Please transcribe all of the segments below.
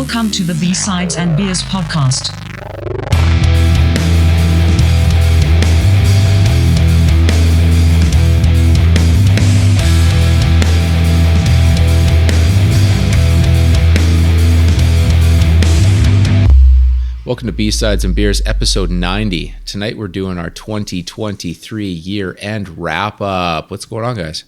Welcome to the B-Sides and Beers podcast. Welcome to B-Sides and Beers, episode 90. Tonight we're doing our 2023 year-end wrap-up. What's going on, guys?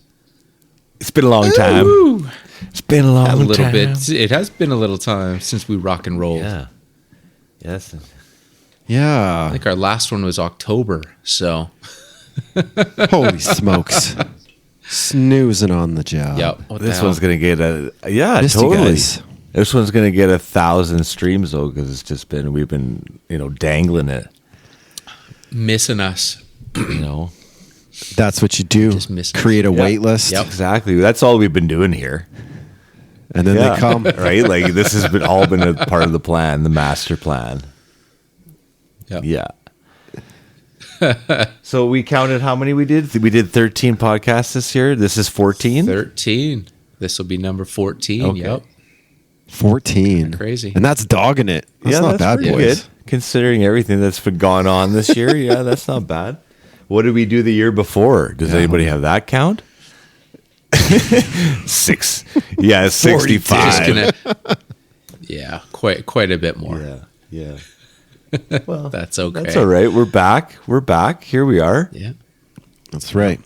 It's been a long time. Ooh. It's been a long time. A little bit. It has been a little time since we rock and rolled. Yeah. Yes. I Yeah. think our last one was October, so... Holy smokes. Snoozing on the job. Yep. This one's going to get Missed you totally. guys. This one's going to get 1,000 streams, though, because it's just been, we've been, dangling it, missing us. That's what you do. Just missing Create a Yeah. wait list. Yep. Exactly. That's all we've been doing here. And then they come. Right? Like, this has been all been a part of the plan, the master plan. Yep. Yeah. So we counted how many we did? We did 13 podcasts this year. This is 14? 13. This will be number 14. Okay. Yep. 14. Crazy. And that's dogging it. That's not bad, pretty boys. good, considering everything that's been going on this year. Yeah, that's not bad. What did we do the year before? Does anybody have that count? 6. Yeah, 65. Yeah, quite a bit more. Yeah. Well, That's okay. that's all right. We're back. Here we are. Yeah. That's right.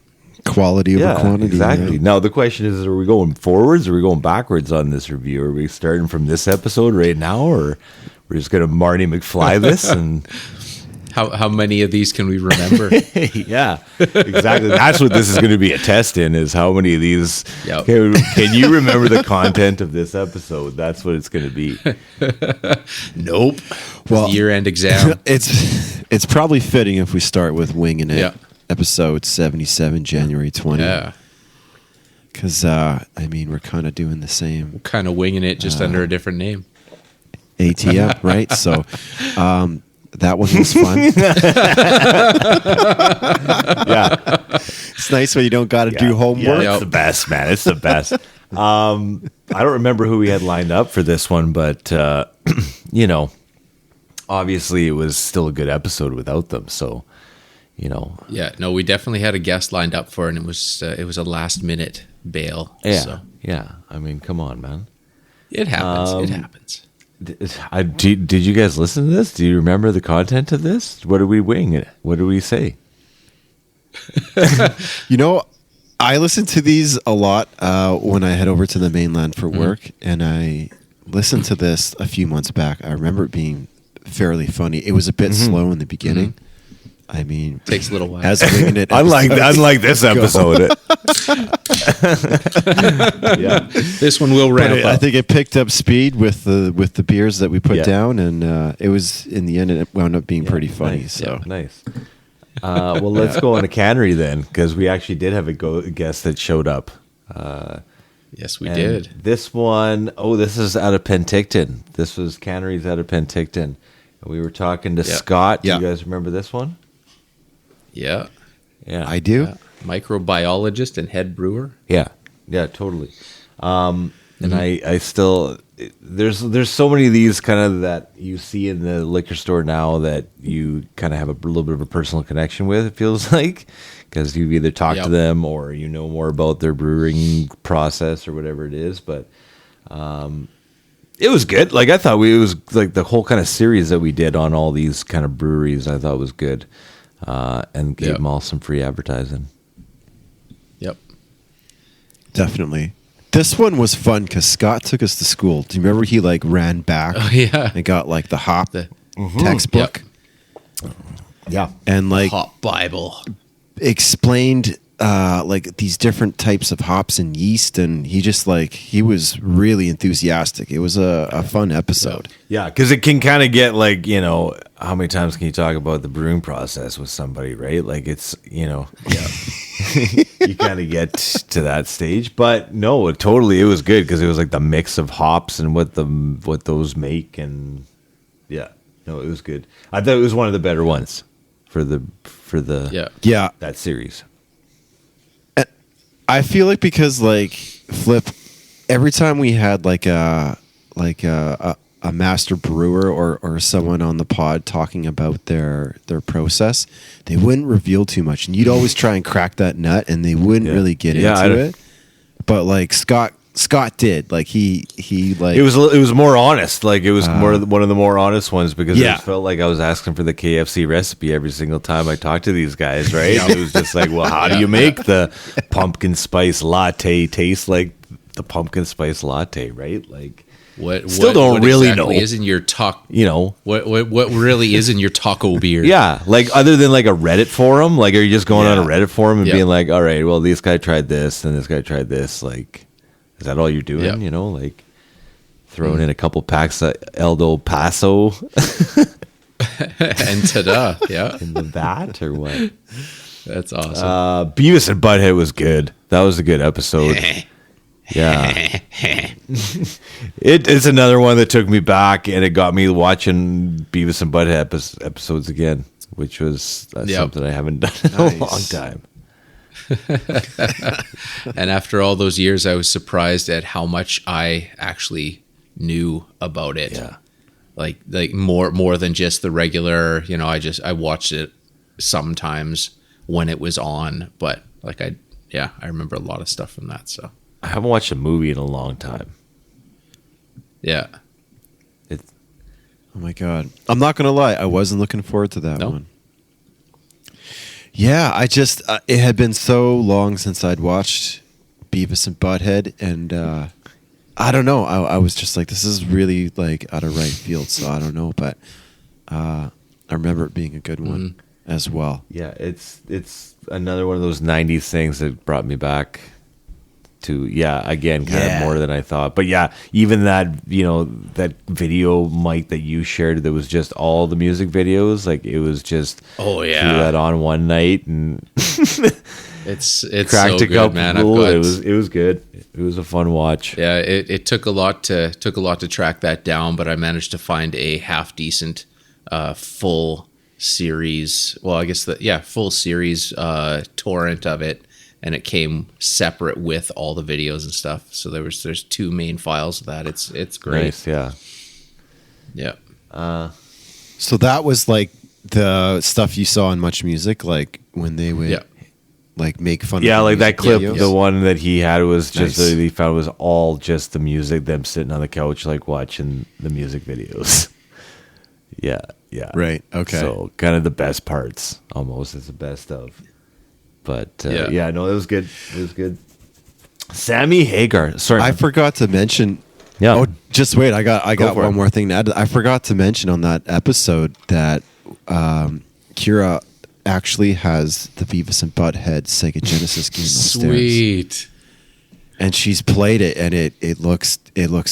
Quality over quantity. exactly. man. Now the question is: are we going forwards? Or are we going backwards on this review? Are we starting from this episode right now, or we're just going to Marty McFly this? And How many of these can we remember? yeah, exactly. That's what this is going to be a test in: is how many of these Yep. can you remember the content of this episode? That's what it's going to be. Nope. Well- Year-end exam. It's probably fitting if we start with Winging It. Yeah. Episode 77, January 20. Yeah. Because, we're kind of doing the same Kind of winging it just under a different name. ATM, right? So that one was fun. Yeah, It's nice when you don't got to do homework. Yeah, it's the best, man. It's the best. I don't remember who we had lined up for this one, but obviously it was still a good episode without them. So, Yeah, no, we definitely had a guest lined up for it, and it was a last-minute bail. yeah, So yeah. I mean, come on, man. it happens. It happens. Did you guys listen to this? Do you remember the content of this? What did we wing? What did we say? I listen to these a lot when I head over to the mainland for work, and I listened to this a few months back. I remember it being fairly funny. It was a bit slow in the beginning. I mean, Takes a little while. as Winging It Unlike this go. episode. Yeah. This one will ramp I up. think it picked up speed with the beers that we put Yeah. down, and it was in the end it wound up being pretty funny. Nice. So Nice. Well, let's go on a cannery then, because we actually did have a guest that showed up. Yes, we And did. This one, this is out of Penticton. This was canneries out of Penticton. And we were talking to Yeah. Scott. Do Yeah. you guys remember this one? Yeah. Yeah. I do. Microbiologist and head brewer. Yeah, totally. And I still there's so many of these kind of that you see in the liquor store now that you kind of have a little bit of a personal connection with. It feels like, because you've either talked to them or you know more about their brewing process or whatever it is. But it was good. Like, I thought it was like the whole kind of series that we did on all these kind of breweries. I thought was good, and gave them all some free advertising. Yep. Definitely. This one was fun because Scott took us to school. Do you remember he ran back Oh, yeah. and got the hop Mm-hmm. textbook Yeah. and Hop Bible. explained these different types of hops and yeast, and he just he was really enthusiastic. It was a fun episode. Yeah, because it can kind of get how many times can you talk about the brewing process with somebody, right? Like, it's, you kind of get to that stage. But no, it was good because it was like the mix of hops and what those make, and yeah, no, it was good. I thought it was one of the better ones for the Yeah. that series. I feel because Flip, every time we had a a master brewer or someone on the pod talking about their process, they wouldn't reveal too much, and you'd always try and crack that nut, and they wouldn't really get into it. But like Scott did, like he like it was more honest. Like it was more one of the more honest ones, because it just felt like I was asking for the KFC recipe every single time I talked to these guys, right? It was just like, well, how do you make the pumpkin spice latte taste like the pumpkin spice latte, right? Like What still don't what really exactly know. Is in your taco? You know what really is in your taco beer? Yeah, like other than like a Reddit forum, like are you just going on a Reddit forum and Yeah. being like, all right, well, this guy tried this and this guy tried this, like. Is that all you're doing? Yeah. You know, like throwing in a couple packs of Eldo Paso And ta-da, yeah, in the vat or what? that's awesome. Beavis and Butthead was good. That was a good episode. Yeah. It's another one that took me back, and it got me watching Beavis and Butthead episodes again, which was something I haven't done in a long time. And after all those years, I was surprised at how much I actually knew about it. Yeah. Like more than just the regular, you know, I watched it sometimes when it was on, but like I remember a lot of stuff from that. So I haven't watched a movie in a long time. yeah. oh my God. I'm not going to lie. I wasn't looking forward to that one. Yeah, I just it had been so long since I'd watched Beavis and Butthead, and I don't know. I was just like, this is really like out of right field. So I don't know, but I remember it being a good one as well. Yeah, it's another one of those 90s things that brought me back to, again, kind of more than I thought. But yeah, even that, you know, that video, Mike, that you shared that was just all the music videos, like it was just Oh yeah, threw that on one night and it's cracked so a good, couple. man. It was good. It was a fun watch. Yeah, it took a lot to track that down, but I managed to find a half decent full series. Well, I guess full series torrent of it, and it came separate with all the videos and stuff. So there's two main files of that. It's great. Nice, yeah. Yeah. So that was like the stuff you saw in Much Music, like when they would like make fun. Yeah, of like that clip. videos? The one that he had was just Nice. that he found was all just the music. Them sitting on the couch, like watching the music videos. Yeah. Right. Okay. So kind of the best parts, almost as the best of. But no, it was good. It was good. Sammy Hagar. Sorry, I forgot to mention. Yeah. Oh, just wait. I got for one it. more thing to add. I forgot to mention on that episode that Kira actually has the Beavis and Butthead Sega Genesis game upstairs. Sweet. And she's played it, and it looks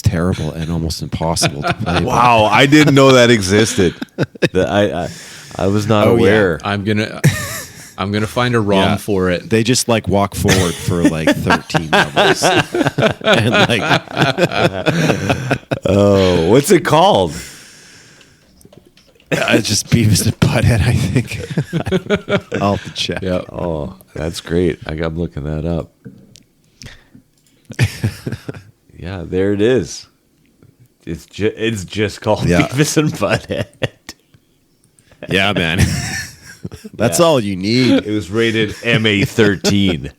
terrible and almost impossible to play. Wow, I didn't know that existed. I was not aware. I'm gonna find a ROM for it. They just like walk forward for like 13 levels, and like Oh, what's it called? it's just Beavis and Butthead. I think I'll have to check. Yeah. Oh, that's great. I'm looking that up. Yeah, there it is. It's just called Beavis and Butthead. Yeah, man. That's all you need. It was rated MA-13.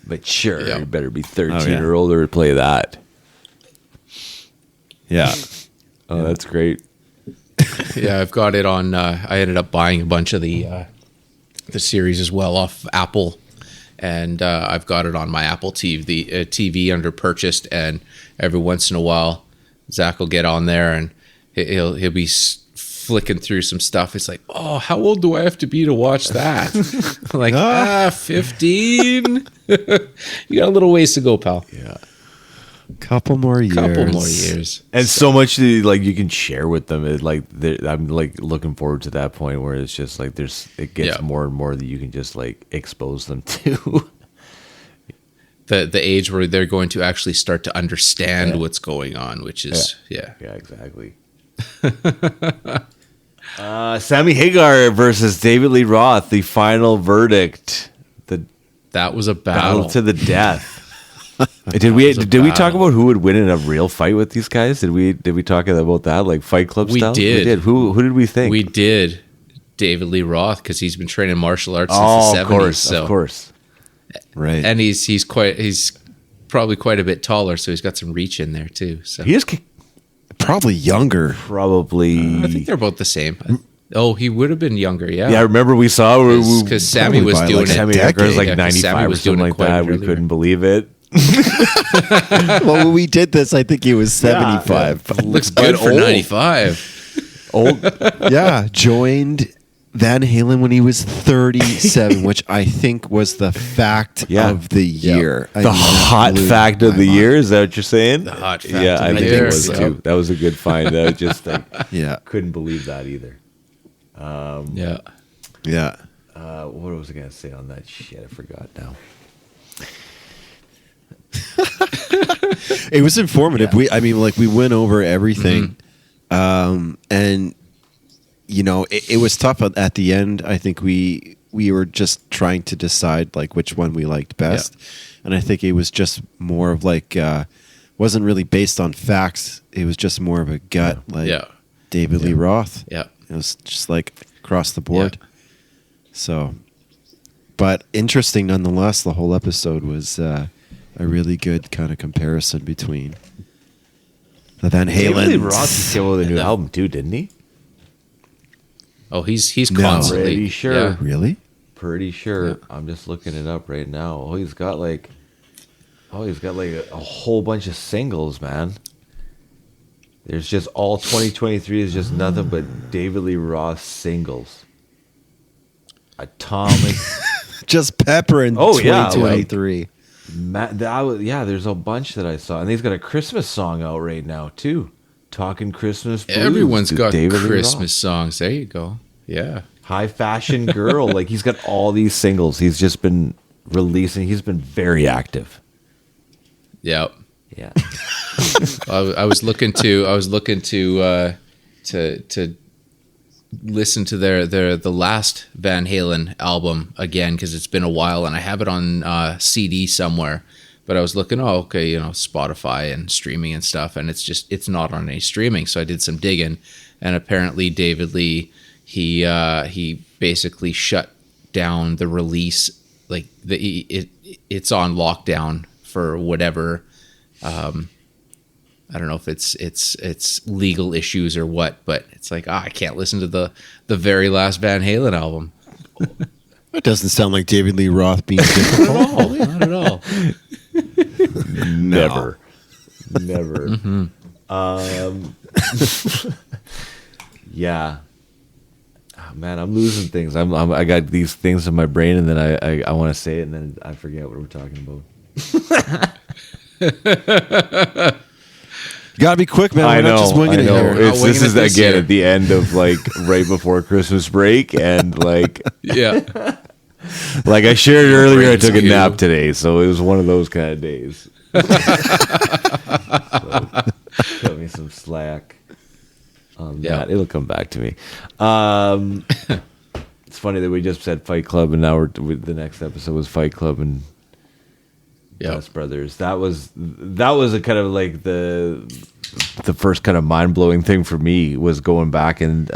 But sure, you better be 13 or older to play that. Yeah. Oh, that's great. Yeah, I've got it on. I ended up buying a bunch of the series as well off Apple, and I've got it on my Apple TV under purchased. And every once in a while, Zach will get on there and he'll be flicking through some stuff. It's like, oh, how old do I have to be to watch that? I'm like, 15. You got a little ways to go, pal. Yeah. Couple more years. And so much that, like, you can share with them. I'm like looking forward to that point where it's just like it gets more and more that you can just like expose them to. The age where they're going to actually start to understand what's going on, which is Yeah, exactly. Sammy Hagar versus David Lee Roth, the final verdict. that was a Battle battle. to the death. Did we talk about who would win in a real fight with these guys? Did we talk about that, like Fight Club We style? did. We did. Who did we think? We did. David Lee Roth, because he's been training martial arts oh, since the 70s. Of course. Right. And he's probably quite a bit taller, so he's got some reach in there too. So He is Probably younger. probably. I think they're both the same. Oh, he would have been younger, yeah. Yeah, I remember we saw Because Sammy Probably was by, doing like, it. Sammy decade. Hagar was like Yeah, 'cause Sammy 95 or was doing something it like quite that. We earlier. couldn't believe it. Well, when we did this, I think he was 75. Looks good for old. 95. Old. Yeah, joined Van Halen when he was 37, which I think was the fact Yeah. of the year. I The mean, that hot blew fact of my the mind. year, is that what you're saying? The hot fact Yeah, of I the think year, it was so. too. That was a good find. That was just like, Yeah, couldn't believe that either. Yeah. yeah. What was I going to say on that shit? I forgot now. It was informative. We went over everything, and it was tough at the end. I think we were just trying to decide like which one we liked best, and I think it was just more of like wasn't really based on facts. It was just more of a gut, like Yeah. David Lee Roth. Yeah. It was just like across the board. So, but interesting nonetheless. The whole episode was a really good kind of comparison between the Van David Lee Halen. Roth came out with a new album too, didn't he? Oh, he's No. constantly. Pretty sure. Yeah. Really? Pretty sure. Yeah. I'm just looking it up right now. He's got like a whole bunch of singles, man. There's just all 2023 is just nothing but David Lee Roth singles. Atomic. Just pepper in Oh, yeah, 2023. There's a bunch that I saw, and he's got a Christmas song out right now too. Talking Christmas blues. Everyone's with got David Lee Christmas Roth. songs. There you go. Yeah. High fashion girl. Like he's got all these singles. He's just been releasing. He's been very active. Yeah. Yeah. I was looking to listen to the last Van Halen album again because it's been a while and I have it on CD somewhere. But I was looking, Spotify and streaming and stuff, and it's not on any streaming. So I did some digging, and apparently David Lee he basically shut down the release, like it's on lockdown for whatever. I don't know if it's legal issues or what, but it's like I can't listen to the very last Van Halen album. It doesn't sound like David Lee Roth being difficult. Not at all. Never. Yeah. Oh, man, I'm losing things. I got these things in my brain, and then I want to say it, and then I forget what we're talking about. Gotta be quick, man. I We're know. not just winging I it know. here. This winging is it this again year. at the end of like right before Christmas break, and like I shared earlier, I took a Brain's nap goo. today, so it was one of those kind of days. So, cut me some slack on that. It'll come back to me. It's funny that we just said Fight Club, and now the next episode was Fight Club and Dust Brothers. That was a kind of like the first kind of mind blowing thing for me was going back and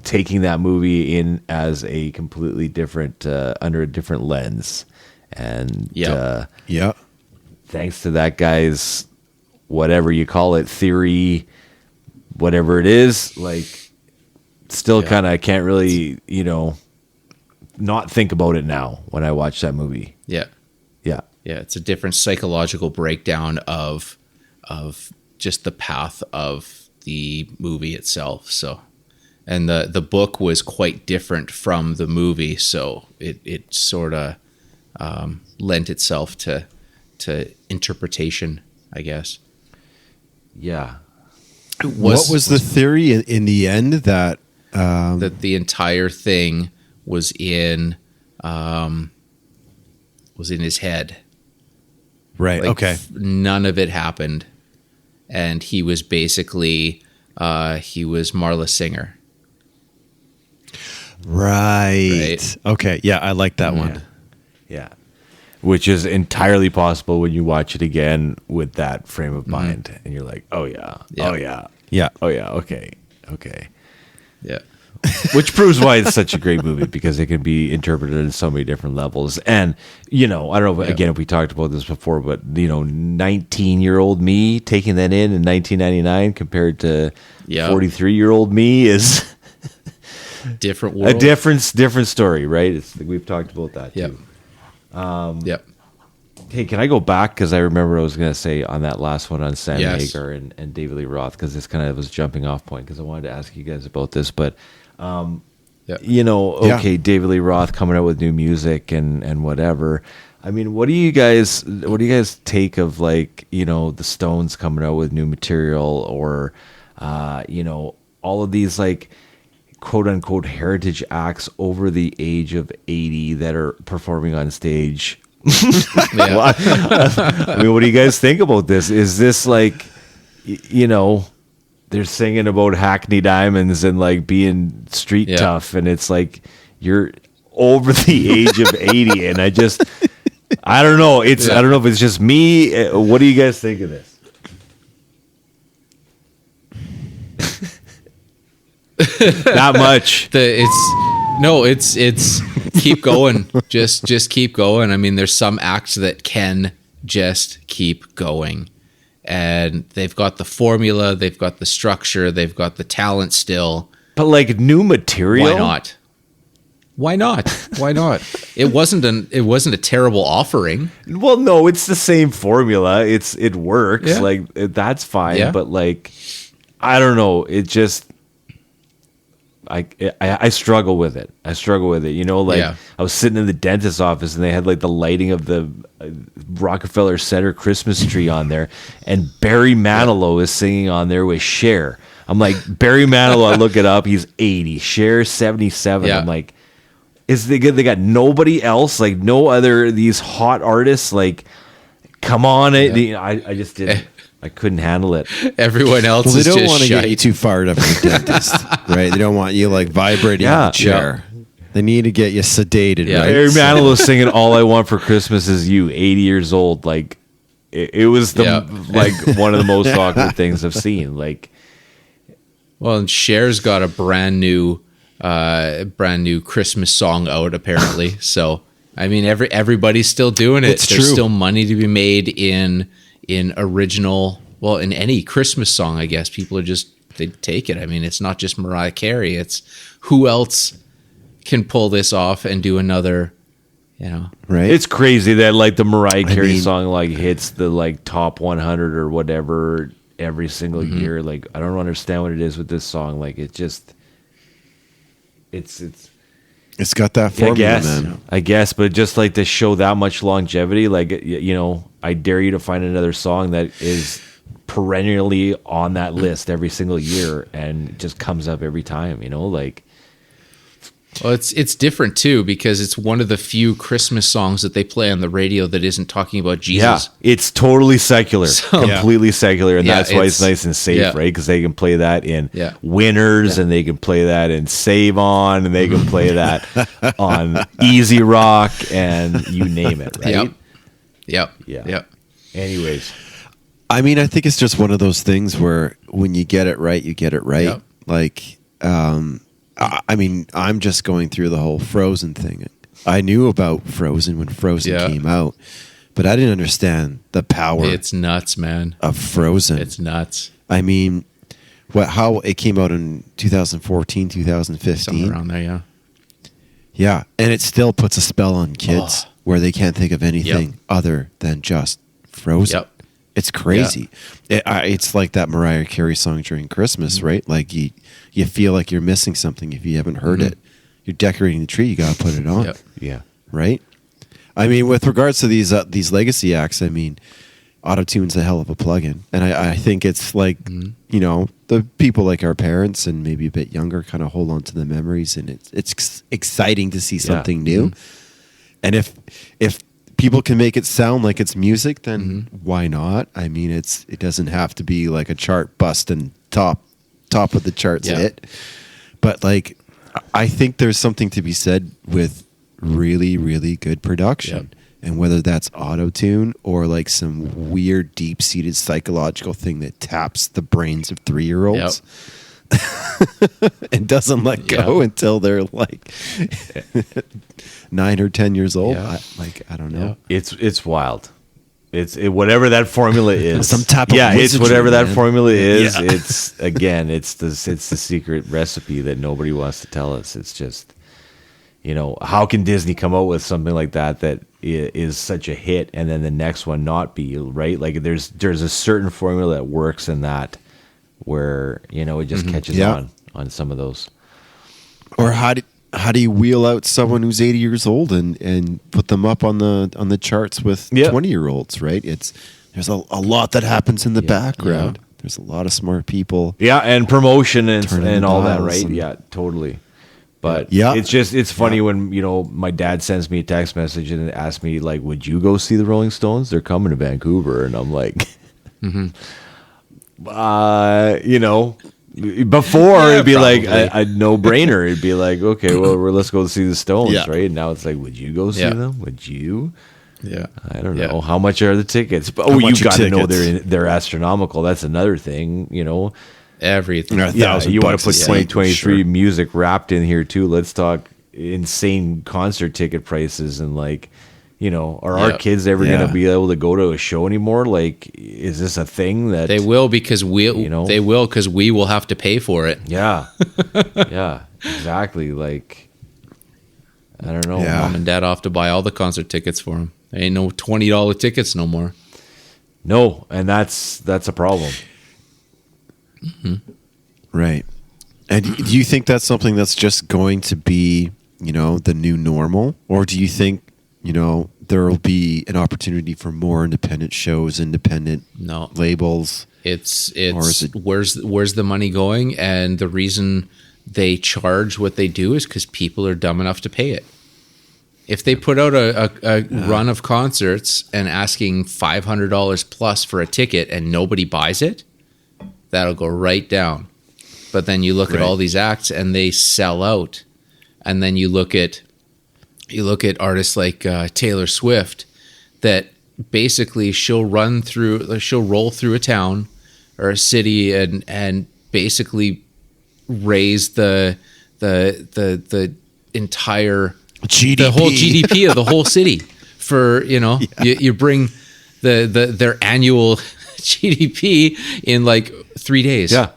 taking that movie in as a completely different under a different lens, and Yeah. thanks to that guy's whatever you call it theory, whatever it is, like still kind of can't really not think about it now when I watch that movie. Yeah. Yeah. Yeah, it's a different psychological breakdown of just the path of the movie itself. So, and the book was quite different from the movie, so it sort of lent itself to interpretation, I guess. Yeah. What was the theory in the end that that the entire thing was in his head. right? Like, Okay. None of it happened, and he was basically he was Marla Singer. Right. Right. Okay. Yeah, I like that one. Yeah. which is entirely possible when you watch it again with that frame of mind, and you're like, oh yeah, Yeah. oh yeah, Yeah. oh yeah, okay. Yeah. Which proves why it's such a great movie, because it can be interpreted in so many different levels. And, I don't know, again, if we talked about this before, but, 19-year-old me taking that in 1999 compared to 43-year-old me is Different world. a different story, right? We've talked about that, Yep. too. Yep. Hey, can I go back? Because I remember what I was going to say on that last one on Sam Yes. Hagar and David Lee Roth, because this kind of was jumping off point, because I wanted to ask you guys about this. But, Yep. okay, David Lee Roth coming out with new music and whatever. I mean, what do you guys take of, like, the Stones coming out with new material, or, all of these, like, quote unquote heritage acts over the age of 80 that are performing on stage? Yeah. I mean, what do you guys think about this? Is this like, they're singing about Hackney Diamonds and like being street tough, and it's like you're over the age of 80, and I don't know. I don't know if it's just me. What do you guys think of this? Not much. It's keep going. Just keep going. I mean, there's some acts that can just keep going. And they've got the formula, they've got the structure, they've got the talent still. But like new material? Why not? Why not? It wasn't a terrible offering. Well, no, it's the same formula. It works. Yeah. Like, that's fine. Yeah. But like, I don't know. It just, I struggle with it. I was sitting in the dentist's office, and they had like the lighting of the Rockefeller Center Christmas tree on there, and Barry Manilow is singing on there with Cher. I'm like, Barry Manilow, I look it up, he's 80. Cher, 77. Yeah. I'm like, they got nobody else, like no other these hot artists, like, come on. I just didn't. I couldn't handle it. Everyone else Well, they is don't just want to shite. get you too fired up in the dentist, right? They don't want you like vibrating in the chair. They need to get you sedated, Yeah. right? Barry Manilow singing "All I Want for Christmas Is You," 80 years old. Like, it was like one of the most awkward things I've seen. Like, Well, and Cher's got a brand new Christmas song out apparently. So I mean, everybody's still doing it. It's There's true. still money to be made in original. Well, in any Christmas song, I guess people they take it. I mean, it's not just Mariah Carey. It's who else can pull this off and do another. Right? it's crazy that like the Mariah Carey mean- song like hits the like top 100 or whatever every single year. Like, I don't understand what it is with this song. Like, it's It's got that formula, man. I guess, but just like to show that much longevity, like, I dare you to find another song that is perennially on that list every single year and it just comes up every time, like. Well, it's different too because it's one of the few Christmas songs that they play on the radio that isn't talking about Jesus. Yeah, it's totally secular, completely secular, and Yeah, that's why it's nice and safe, yeah. right? Because they can play that in Yeah. Winners, and they can play that in Save On, and they can play that on Easy Rock, and you name it, right? Yep. Yeah. Yep. Anyways, I mean, I think it's just one of those things where when you get it right, you get it right. Yep. Like, I mean, I'm just going through the whole Frozen thing. I knew about Frozen when Frozen Yeah. came out, but I didn't understand the power It's nuts, man. of Frozen. It's nuts. I mean, how it came out in 2014, 2015. Something around there, yeah. Yeah, and it still puts a spell on kids where they can't think of anything other than just Frozen. Yep. It's crazy. It's like that Mariah Carey song during Christmas, right? Like you feel like you're missing something if you haven't heard it. You're decorating the tree, you got to put it on, Yep. yeah. right? I mean, with regards to these legacy acts, I mean, autotune's a hell of a plugin, and I think it's like the people like our parents and maybe a bit younger kind of hold on to the memories, and it's exciting to see something new. And if people can make it sound like it's music, then why not? I mean, it doesn't have to be like a chart bust and top of the charts hit. But like, I think there's something to be said with really, really good production. And whether that's auto tune or like some weird, deep seated psychological thing that taps the brains of 3-year-olds and doesn't let go until they're like 9 or 10 years old. Yeah. I don't know. It's wild. It's whatever that formula is. Some type of it's wizardry, whatever that man. formula is. Yeah. It's the secret recipe that nobody wants to tell us. It's just, how can Disney come out with something like that is such a hit, and then the next one not be, right? Like there's a certain formula that works in that, where it just catches on some of those. Or how do you wheel out someone who's 80 years old and put them up on the charts with 20-year-olds, right? There's a lot that happens in the background. Yeah. There's a lot of smart people. Yeah, and promotion and all that, dials right? and- Yeah, totally. But Yeah. it's funny when, my dad sends me a text message and asks me, like, would you go see the Rolling Stones? They're coming to Vancouver. And I'm like, before it'd be like a no-brainer. It'd be like, okay, well, let's go see the Stones, right? And now it's like, would you go see them? Would you? Yeah. I don't know. How much are the tickets? But, How you much are got to know tickets? they're astronomical. That's another thing, Everything. Yeah. Yeah, you want $1,000 to put a seat, 2023 sure. music wrapped in here too. Let's talk insane concert ticket prices and like, are our kids ever going to be able to go to a show anymore? Like, is this a thing that They will because we will have to pay for it. Yeah, yeah, exactly. Like, I don't know. Yeah. Mom and dad have to buy all the concert tickets for them. There ain't no $20 tickets no more. No, and that's a problem. Right. And do you think that's something that's just going to be, the new normal? Or do you think, there will be an opportunity for more independent shows, independent No. labels? It's Or is it- where's the money going? And the reason they charge what they do is because people are dumb enough to pay it. If they put out a run of concerts and asking $500 plus for a ticket and nobody buys it, that'll go right down. But then you look at all these acts and they sell out. And then you look at artists like Taylor Swift, that basically she'll roll through a town or a city and basically raise the entire GDP. the whole GDP of the whole city for you bring their annual GDP in like 3 days. Yeah.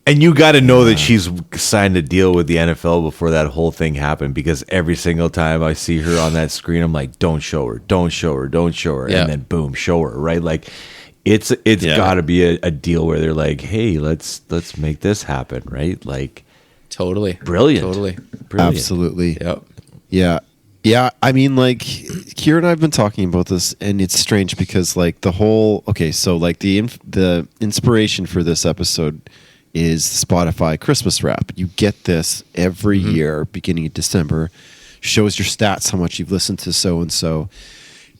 And you got to know that she's signed a deal with the NFL before that whole thing happened, because every single time I see her on that screen, I'm like, don't show her, don't show her, don't show her. Yeah. And then boom, show her, right? Like it's got to be a deal where they're like, hey, let's make this happen, right? Like Totally. brilliant. Totally. Brilliant. Absolutely. Yep. Yeah. Yeah. I mean, like, Kira and I have been talking about this, and it's strange because, like, so, like, the inspiration for this episode is Spotify Christmas wrap. You get this every year, beginning of December, shows your stats, how much you've listened to so and so.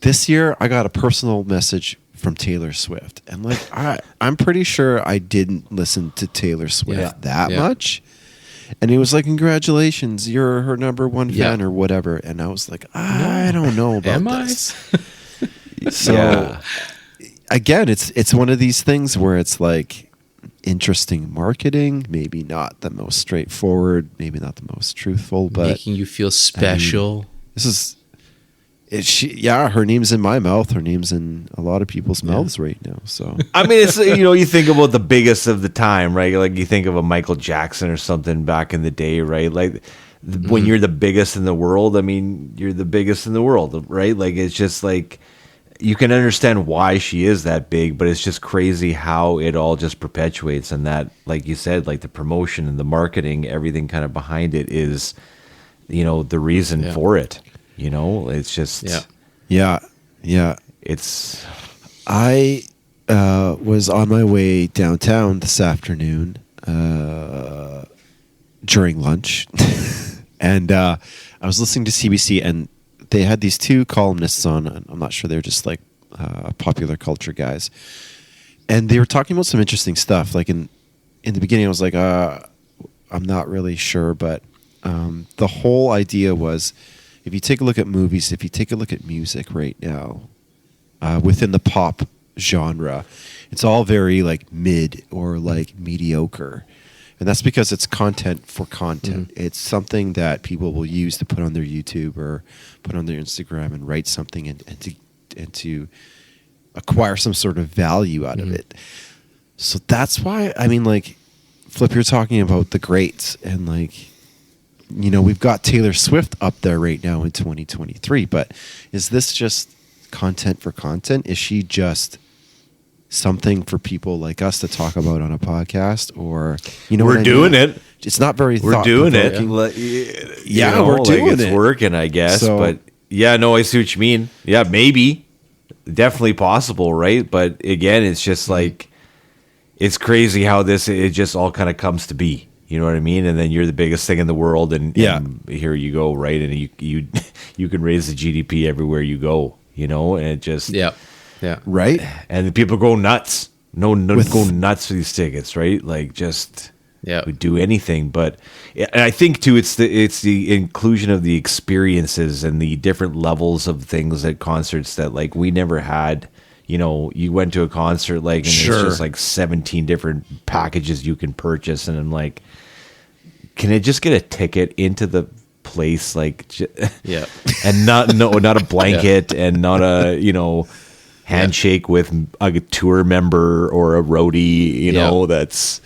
This year, I got a personal message from Taylor Swift, and like, I'm pretty sure I didn't listen to Taylor Swift that much. And he was like, congratulations, you're her number one fan or whatever. And I was like, I don't know about Am I? this. So again, it's one of these things where it's like interesting marketing, maybe not the most straightforward, maybe not the most truthful, but Making you feel special. this is her name's in my mouth, her name's in a lot of people's mouths right now. So I mean, it's, you think about the biggest of the time, right? Like you think of a Michael Jackson or something back in the day, right? Like when you're the biggest in the world, I mean, you're the biggest in the world, right? Like it's just like, you can understand why she is that big, but it's just crazy how it all just perpetuates. And that, like you said, like the promotion and the marketing, everything kind of behind it is, the reason for it. It's just yeah. It's I was on my way downtown this afternoon during lunch, and I was listening to CBC, and they had these two columnists on. I'm not sure, they're just like popular culture guys, and they were talking about some interesting stuff. Like in the beginning, I was like, I'm not really sure, but the whole idea was if you take a look at movies, if you take a look at music right now, within the pop genre, it's all very like mid or like mediocre. And that's because it's content for content. It's something that people will use to put on their YouTube or put on their Instagram and write something and to acquire some sort of value out of it. So that's why, I mean, like, Flip, you're talking about the greats, and like, you know, we've got Taylor Swift up there right now in 2023, but is this just content for content? Is she just something for people like us to talk about on a podcast? Or, you know, we're doing it. It's not very We're doing it. Yeah, you know, we're doing it's it. working, I guess. So, but yeah, no, I see what you mean. Yeah, maybe. Definitely possible, right? But again, it's just like, it's crazy how it just all kind of comes to be. You know what I mean? And then you're the biggest thing in the world, and here you go, right? And you can raise the GDP everywhere you go, you know? And it just right. And the people go nuts. Go nuts for these tickets, right? Like just would do anything. But and I think too, it's the inclusion of the experiences and the different levels of things at concerts that like we never had. You know, you went to a concert like, and it's just like 17 different packages you can purchase, and I'm like, can I just get a ticket into the place, like, and not a blanket and not a handshake with a tour member or a roadie, you know, that's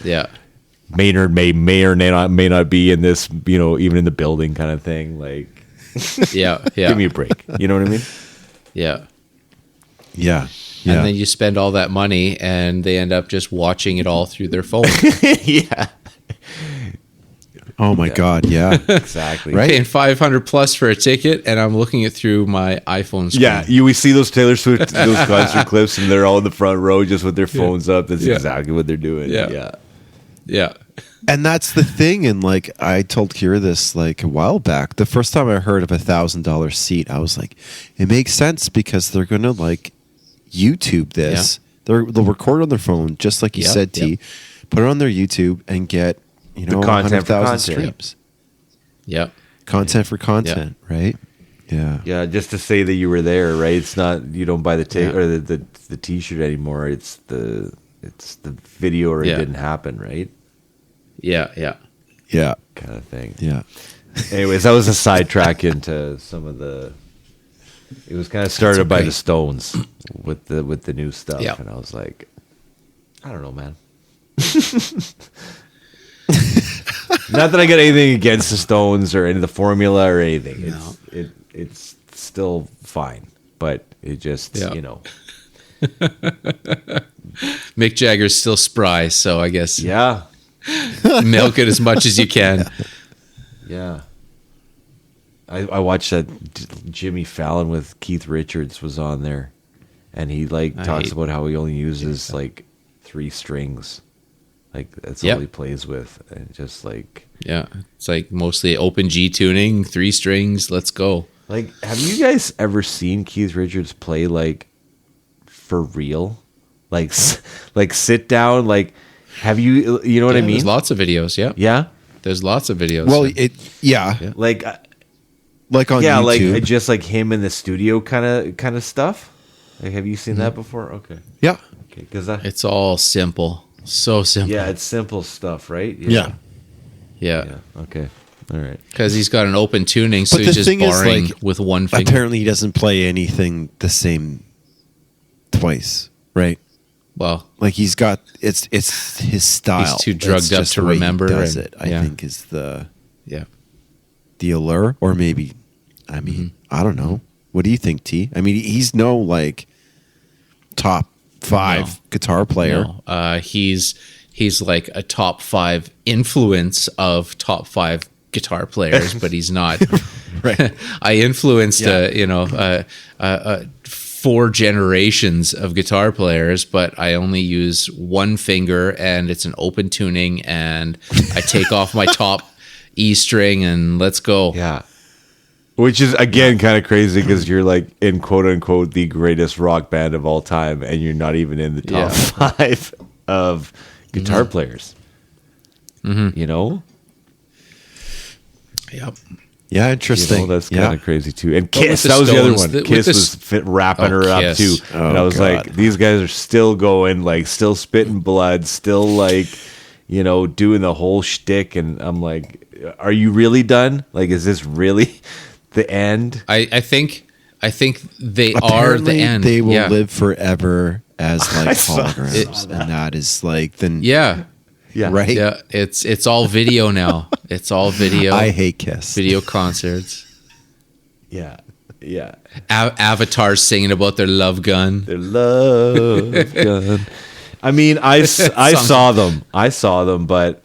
may or may not be in this, you know, even in the building kind of thing, like, give me a break, you know what I mean? Yeah. And then you spend all that money and they end up just watching it all through their phone. Oh my God. Yeah. Exactly. Right. Paying $500 plus for a ticket, and I'm looking it through my iPhone screen. Yeah, we see those Taylor Swift those concert clips, and they're all in the front row just with their phones up. That's exactly what they're doing. Yeah. And that's the thing. And like, I told Kira this like a while back. The first time I heard of $1,000 seat, I was like, it makes sense because they're going to like YouTube this. They'll record on their phone, just like you said, T. Put it on their YouTube and get, you know, 100,000 streams. Content for content, right? Yeah. Just to say that you were there, right? It's not, you don't buy the ticket or the T-shirt anymore. It's the video, or it didn't happen, right? Yeah. Kind of thing. Yeah. Anyways, that was a sidetrack into some of the. It was kind of started by the Stones with the new stuff, and I was like, I don't know, man. Not that I got anything against the Stones or any of the formula or anything. No. It's still fine, but it just you know. Mick Jagger's still spry, so I guess milk it as much as you can. Yeah. I watched that Jimmy Fallon with Keith Richards was on there, and he talks about how he only uses like 3 strings, like that's all he plays with, and just like it's like mostly open G tuning, 3 strings. Let's go. Like, have you guys ever seen Keith Richards play like for real, like sit down? Like, have you? You know what I mean? There's lots of videos. Yeah. There's lots of videos. Well, like on YouTube. Like just like him in the studio kind of stuff. Like, have you seen that before? Okay. Yeah. Okay, because it's all simple, so simple. Yeah, it's simple stuff, right? Yeah. Okay. All right. Because he's got an open tuning, so But he's the just thing is, barring like, with one finger. Apparently, he doesn't play anything the same twice, right? Well, like he's got it's his style. He's too drugged It's up just to the way he remember. does and- it? I think is the allure, or maybe. I mean, I don't know. What do you think, T? I mean, he's no like top 5 guitar player. No. He's like a top 5 influence of top 5 guitar players, but he's not. Right. I influenced 4 generations of guitar players, but I only use one finger, and it's an open tuning, and I take off my top E string, and let's go. Yeah. Which is, again, kind of crazy because you're like in quote unquote the greatest rock band of all time, and you're not even in the top 5 of guitar players. You know? Yep. Yeah, interesting. That's yeah. kind of crazy too. And But with Kiss, the that was the other Stones, one. with Kiss the was wrapping her up Kiss. too. And I Oh, was God. like, these guys are still going, like still spitting blood, still like, doing the whole shtick. And I'm like, are you really done? Like, is this really the end? I think they are Apparently, the end. they will Yeah. live forever as like saw holograms, and that is like the Yeah. Yeah. right. Yeah. It's all video now. It's all video. I hate Kiss. video concerts. Yeah. Yeah. Avatars singing about their love gun. Their love gun. I mean, I saw them. I saw them, but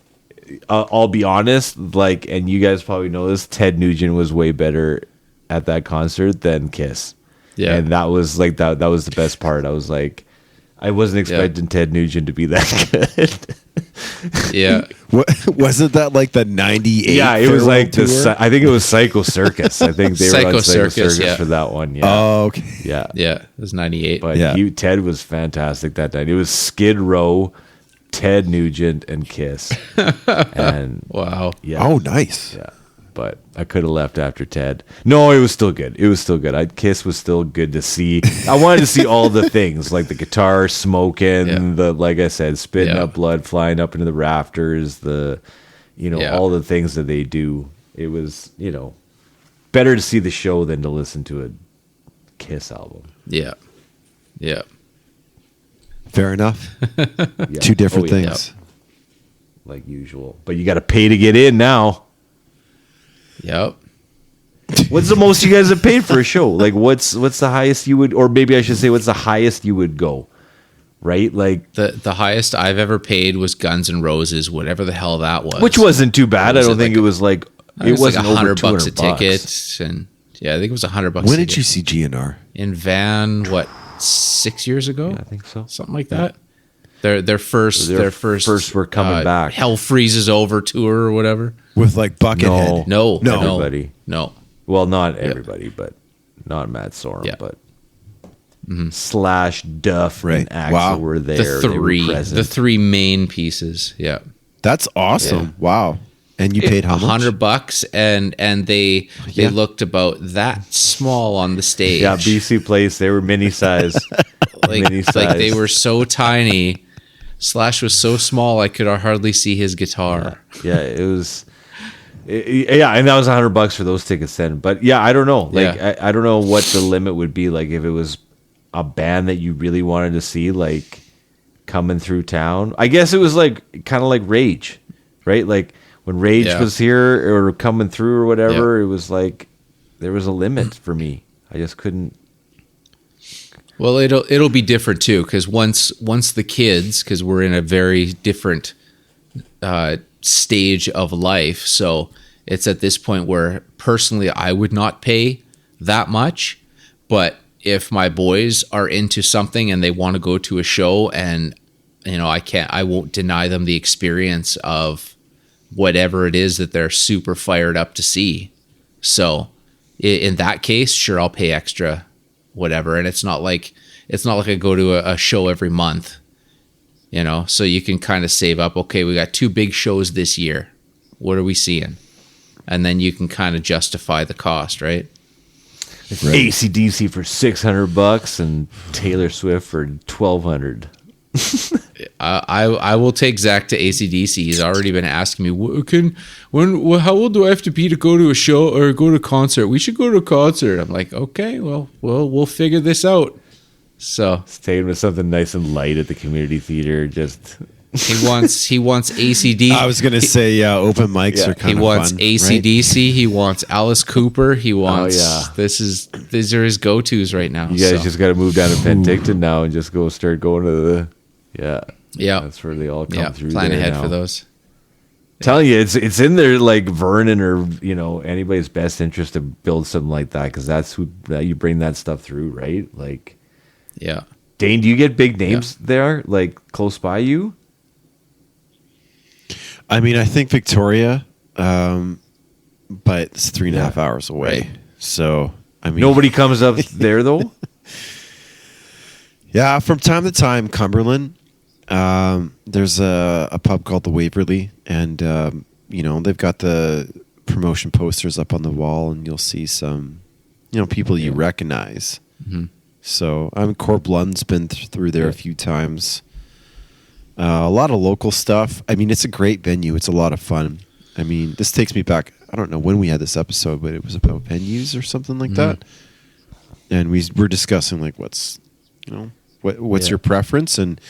I'll be honest, like, and you guys probably know this, Ted Nugent was way better at that concert than Kiss. Yeah. And that was like that was the best part. I was like, I wasn't expecting Ted Nugent to be that good. Yeah. Wasn't that like the '98? Yeah, it was like tour? I think it was Psycho Circus. I think they were on Psycho Psycho Circus, Circus yeah. for that one. Yeah. Oh, okay. Yeah. Yeah. It was 98. But Yeah. Ted was fantastic that night. It was Skid Row, Ted Nugent, and Kiss. And Wow. yeah. Oh, nice. Yeah. But I could have left after Ted. No, it was still good. It was still good. Kiss was still good to see. I wanted to see all the things, like the guitar smoking, Yeah. the, like I said, spitting Yeah. up blood, flying up into the rafters, Yeah. all the things that they do. It was, better to see the show than to listen to a Kiss album. Yeah. Yeah. Fair enough. Yeah. Two different Oh, yeah. things. Like usual. But you got to pay to get in now. Yep. What's the most you guys have paid for a show? Like, what's the highest you would, or maybe I should say, what's the highest you would go? Right, like The highest I've ever paid was Guns N' Roses, whatever the hell that was. which wasn't too bad. I Was don't it think like it was like it was wasn't like over $100 a $200 ticket, and yeah, I think it was $100. When a did ticket. you see GNR? in Van? What 6 years ago? I think so. Something like that. Their first were coming back. Hell Freezes Over tour or whatever. With like Buckethead? No, No. Everybody. no. Well, not everybody, but not Matt Sorum, Yeah. but Slash, Duff, Right. and Axl Wow. were there. The They were three, present. the three main pieces. Yeah, That's awesome. Yeah. Wow. And you paid how much? $100, and they Yeah. looked about that small on the stage. Yeah, BC Place. They were mini size. Mini size. like they were so tiny. Slash was so small I could hardly see his guitar. Yeah, it was. Yeah, and that was $100 for those tickets then. But yeah, I don't know. Like, Yeah. I don't know what the limit would be. Like, if it was a band that you really wanted to see, like coming through town. I guess it was like kind of like Rage, right? Like when Rage Yeah. was here or coming through or whatever, Yeah. it was like there was a limit for me. I just couldn't. Well, it'll be different too, because once the kids, because we're in a very different stage of life, so it's at this point where personally I would not pay that much, but if my boys are into something and they want to go to a show, and I won't deny them the experience of whatever it is that they're super fired up to see. So in that case, sure, I'll pay extra, whatever. And it's not like I go to a show every month, so you can kind of save up. Okay, we got 2 big shows this year. What are we seeing? And then you can kind of justify the cost, right? AC/DC for $600 and Taylor Swift for $1,200. I will take Zach to AC/DC. He's already been asking me, how old do I have to be to go to a show or go to a concert? We should go to a concert. I'm like, okay, well, we'll figure this out. So Staying with something nice and light at the community theater. Just he wants ACD. I was gonna say, yeah, open mics Yeah. are kind He of wants fun, ACDC. He wants Alice Cooper. He wants. yeah. These are his go-tos right now. you guys so. just got to move down to Penticton now and just start going to the. Yeah. That's where they all come through. Plan there ahead now. for those. Telling you, it's in there like Vernon or anybody's best interest to build something like that because that's who that you bring that stuff through, right? Like, Yeah. Dane, do you get big names there, like close by you? I mean, I think Victoria, but it's 3.5 hours away. Right. So, I mean, Nobody comes up there though. Yeah, from time to time, Cumberland. There's a pub called the Waverly, and they've got the promotion posters up on the wall, and you'll see some, people you recognize. Mm-hmm. So Corp Lund's been through there a few times. A lot of local stuff. I mean, it's a great venue. It's a lot of fun. I mean, this takes me back. I don't know when we had this episode, but it was about venues or something like that. And we were discussing like what's your preference, and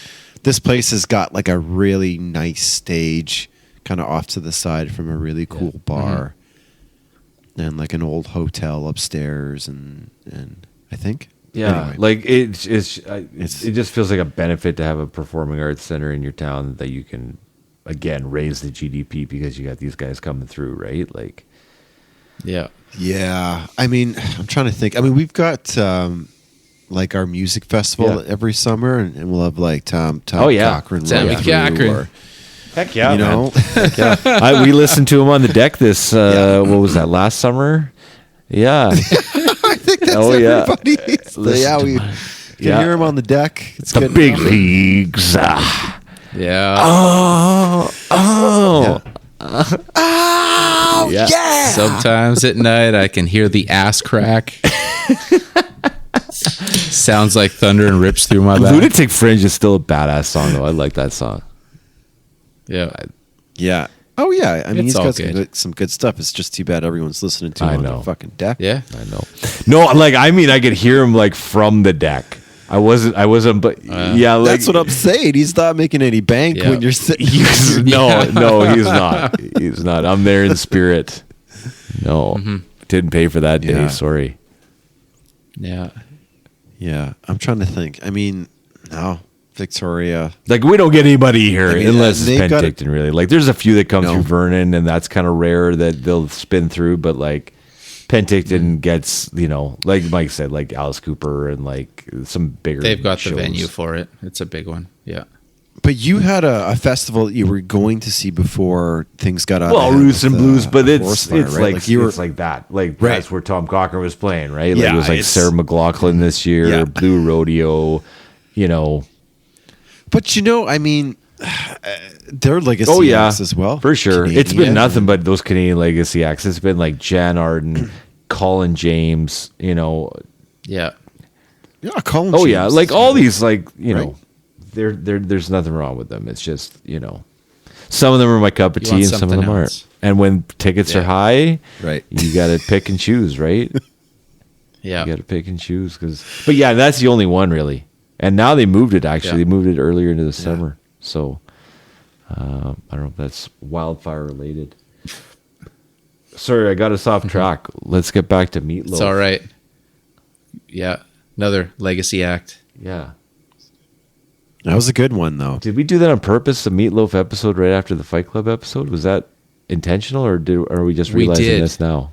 this place has got like a really nice stage kind of off to the side from a really cool bar, and like an old hotel upstairs, and I think anyway. Like it just feels like a benefit to have a performing arts center in your town that you can again raise the GDP because you got these guys coming through, right? Like, yeah. I mean, I'm trying to think. I mean, we've got like our music festival every summer, and we'll have like Tom Cochran, Tommy Cochran. Heck yeah, man. Heck yeah. We listened to him on the deck this. What was that, last summer? Yeah. I think that's everybody. We can hear him on the deck. It's the good. big leagues. Yeah. Yeah. Sometimes at night I can hear the ass crack. Sounds like thunder and rips through my back. Lunatic Fringe is still a badass song, though. I like that song. Yeah. Yeah. Oh yeah. I mean, It's he's all got some good stuff. It's just too bad everyone's listening to him on the fucking deck. Yeah. I know. No, like I mean, I could hear him like from the deck. I wasn't, but yeah, like, that's what I'm saying. He's not making any bank when you're sitting. No, he's not. He's not. I'm there in spirit. No, didn't pay for that day. Sorry. Yeah. Yeah, I'm trying to think. I mean, no, Victoria. Like we don't get anybody here unless they've it's Penticton. Really, like there's a few that come through Vernon, and that's kind of rare that they'll spin through. But like Penticton gets, like Mike said, like Alice Cooper and like some bigger. They've got shows. the venue for it. It's a big one. Yeah. But you had a festival that you were going to see before things got out. Well, Roots and Blues, but it's right? like Like you were, it's like that. Like Right. that's where Tom Cochran was playing, right? Like Yeah, it was like it's- Sarah McLachlan this year, Yeah. Blue Rodeo, But I mean, they're legacy Oh yeah, acts as well, for sure. It's been Canadian. nothing but those Canadian legacy acts. It's been like Jan Arden, Colin James, Yeah. Yeah, Colin. Oh yeah, James. like all these, like Right. there's nothing wrong with them. It's just some of them are my cup of You tea, want and some of them something aren't. else. And when tickets are high, Right. you got to pick and choose, right? Yeah. You got to pick and choose but yeah, that's the only one really. And now they moved it. Actually, Yeah. they moved it earlier into the summer. So I don't know if that's wildfire related. Sorry, I got us off track. Let's get back to Meatloaf. It's all right. Yeah. Another legacy act. Yeah. That was a good one, though. Did we do that on purpose? The Meatloaf episode right after the Fight Club episode? Was that intentional, or are we just We realizing did. this now?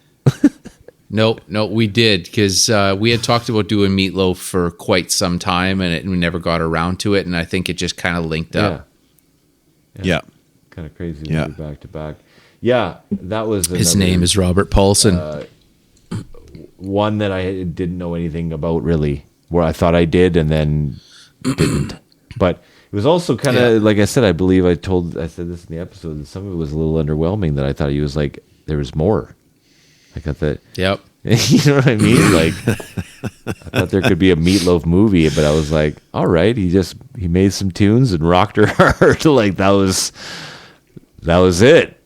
No, we did, because we had talked about doing Meatloaf for quite some time, and we never got around to it, and I think it just kind of linked up. Yeah. Kind of crazy. Yeah. Back to back. Yeah, that was His another name is Robert Paulson. one that I didn't know anything about really, where I thought I did and then didn't. But it was also kind of like I said. I believe I said this in the episode that some of it was a little underwhelming. That I thought he was like there was more. I got that. Yep. You know what I mean? Like I thought there could be a Meatloaf movie, but I was like, all right, he made some tunes and rocked her hard. Like that was it.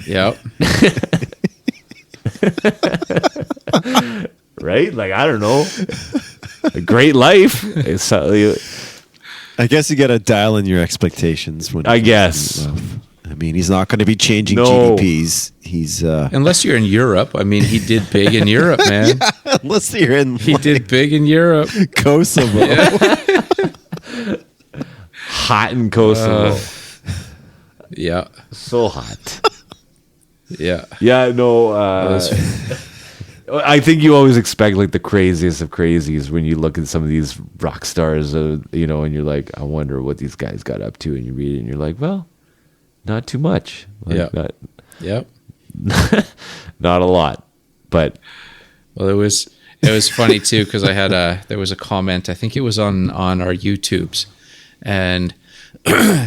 Yep. Right? Like I don't know. A great life. It's, I guess you got to dial in your expectations. When I guess. I mean, he's not going to be changing No. GDPs. He's Unless you're in Europe. I mean, he did big in Europe, man. unless you're in He did big in Europe. Kosovo. Hot in Kosovo. Yeah. So hot. Yeah. Yeah, no. I think you always expect like the craziest of crazies when you look at some of these rock stars, and you're like, I wonder what these guys got up to, and you read it, and you're like, well, not too much. Like, Yeah. Yep. not a lot, but Well, it was funny too, because there was a comment. I think it was on our YouTubes, and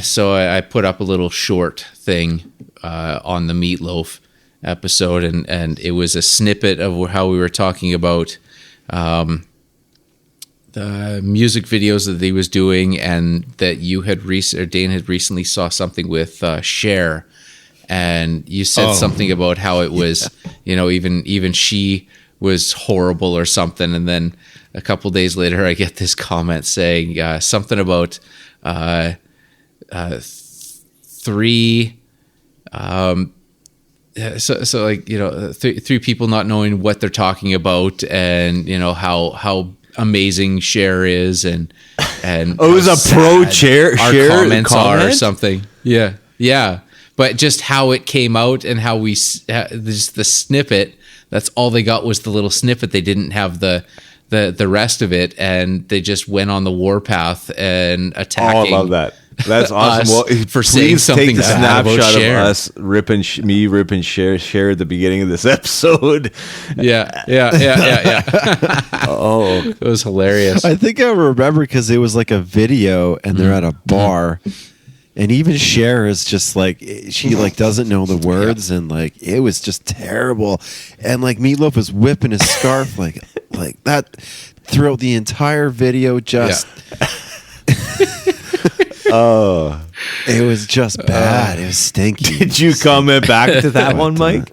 so I put up a little short thing on the Meatloaf, episode, and it was a snippet of how we were talking about the music videos that he was doing, and that you had or Dane had recently saw something with Cher, and you said something about how it was, even she was horrible or something, and then a couple days later, I get this comment saying something about three. So like, three people not knowing what they're talking about, and how amazing Cher is, and it was a pro Cher comments are or something. Yeah. But just how it came out, and how just the snippet. That's all they got, was the little snippet. They didn't have the rest of it, and they just went on the warpath and attacking. Oh, I love that. That's awesome. Well, for saying something take the bad about snapshot Cher. of us ripping Cher at the beginning of this episode. Yeah. Oh, It was hilarious. I think I remember because it was like a video and they're at a bar, and even Cher is just like, she like doesn't know the words, and like it was just terrible, and like Meatloaf was whipping his scarf like that throughout the entire video. Just it was just bad. It was stinky. did you comment back to that one, Mike?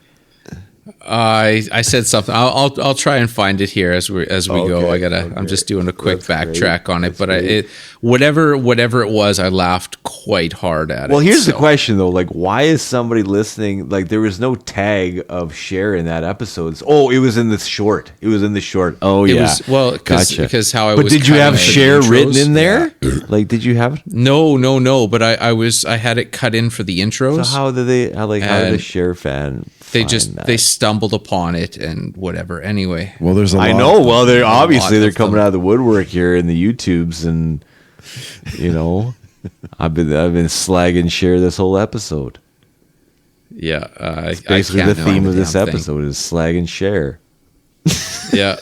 I said something. I'll try and find it here as we go. Okay. I'm just doing a quick That's backtrack great. on it, That's but great. whatever it was, I laughed quite hard at it. Well, here's the so. question though. Like, why is somebody listening? Like, there was no tag of Cher in that episode. Oh, it was in the short. Oh, It yeah. was because how I But was. did you cutting have the Cher intros. written in there? Like, did you have? No. But I had it cut in for the intros. So how did they? How did a And Cher fan? they find just that? they stumbled upon it and whatever. Anyway, Well, there's a lot. I know. Well, they're lot obviously they're of coming them. out of the woodwork here in the YouTubes, and I've been slagging Cher this whole episode. yeah. Basically, I the can't theme find of the this damn thing. episode is slagging Cher. Yeah.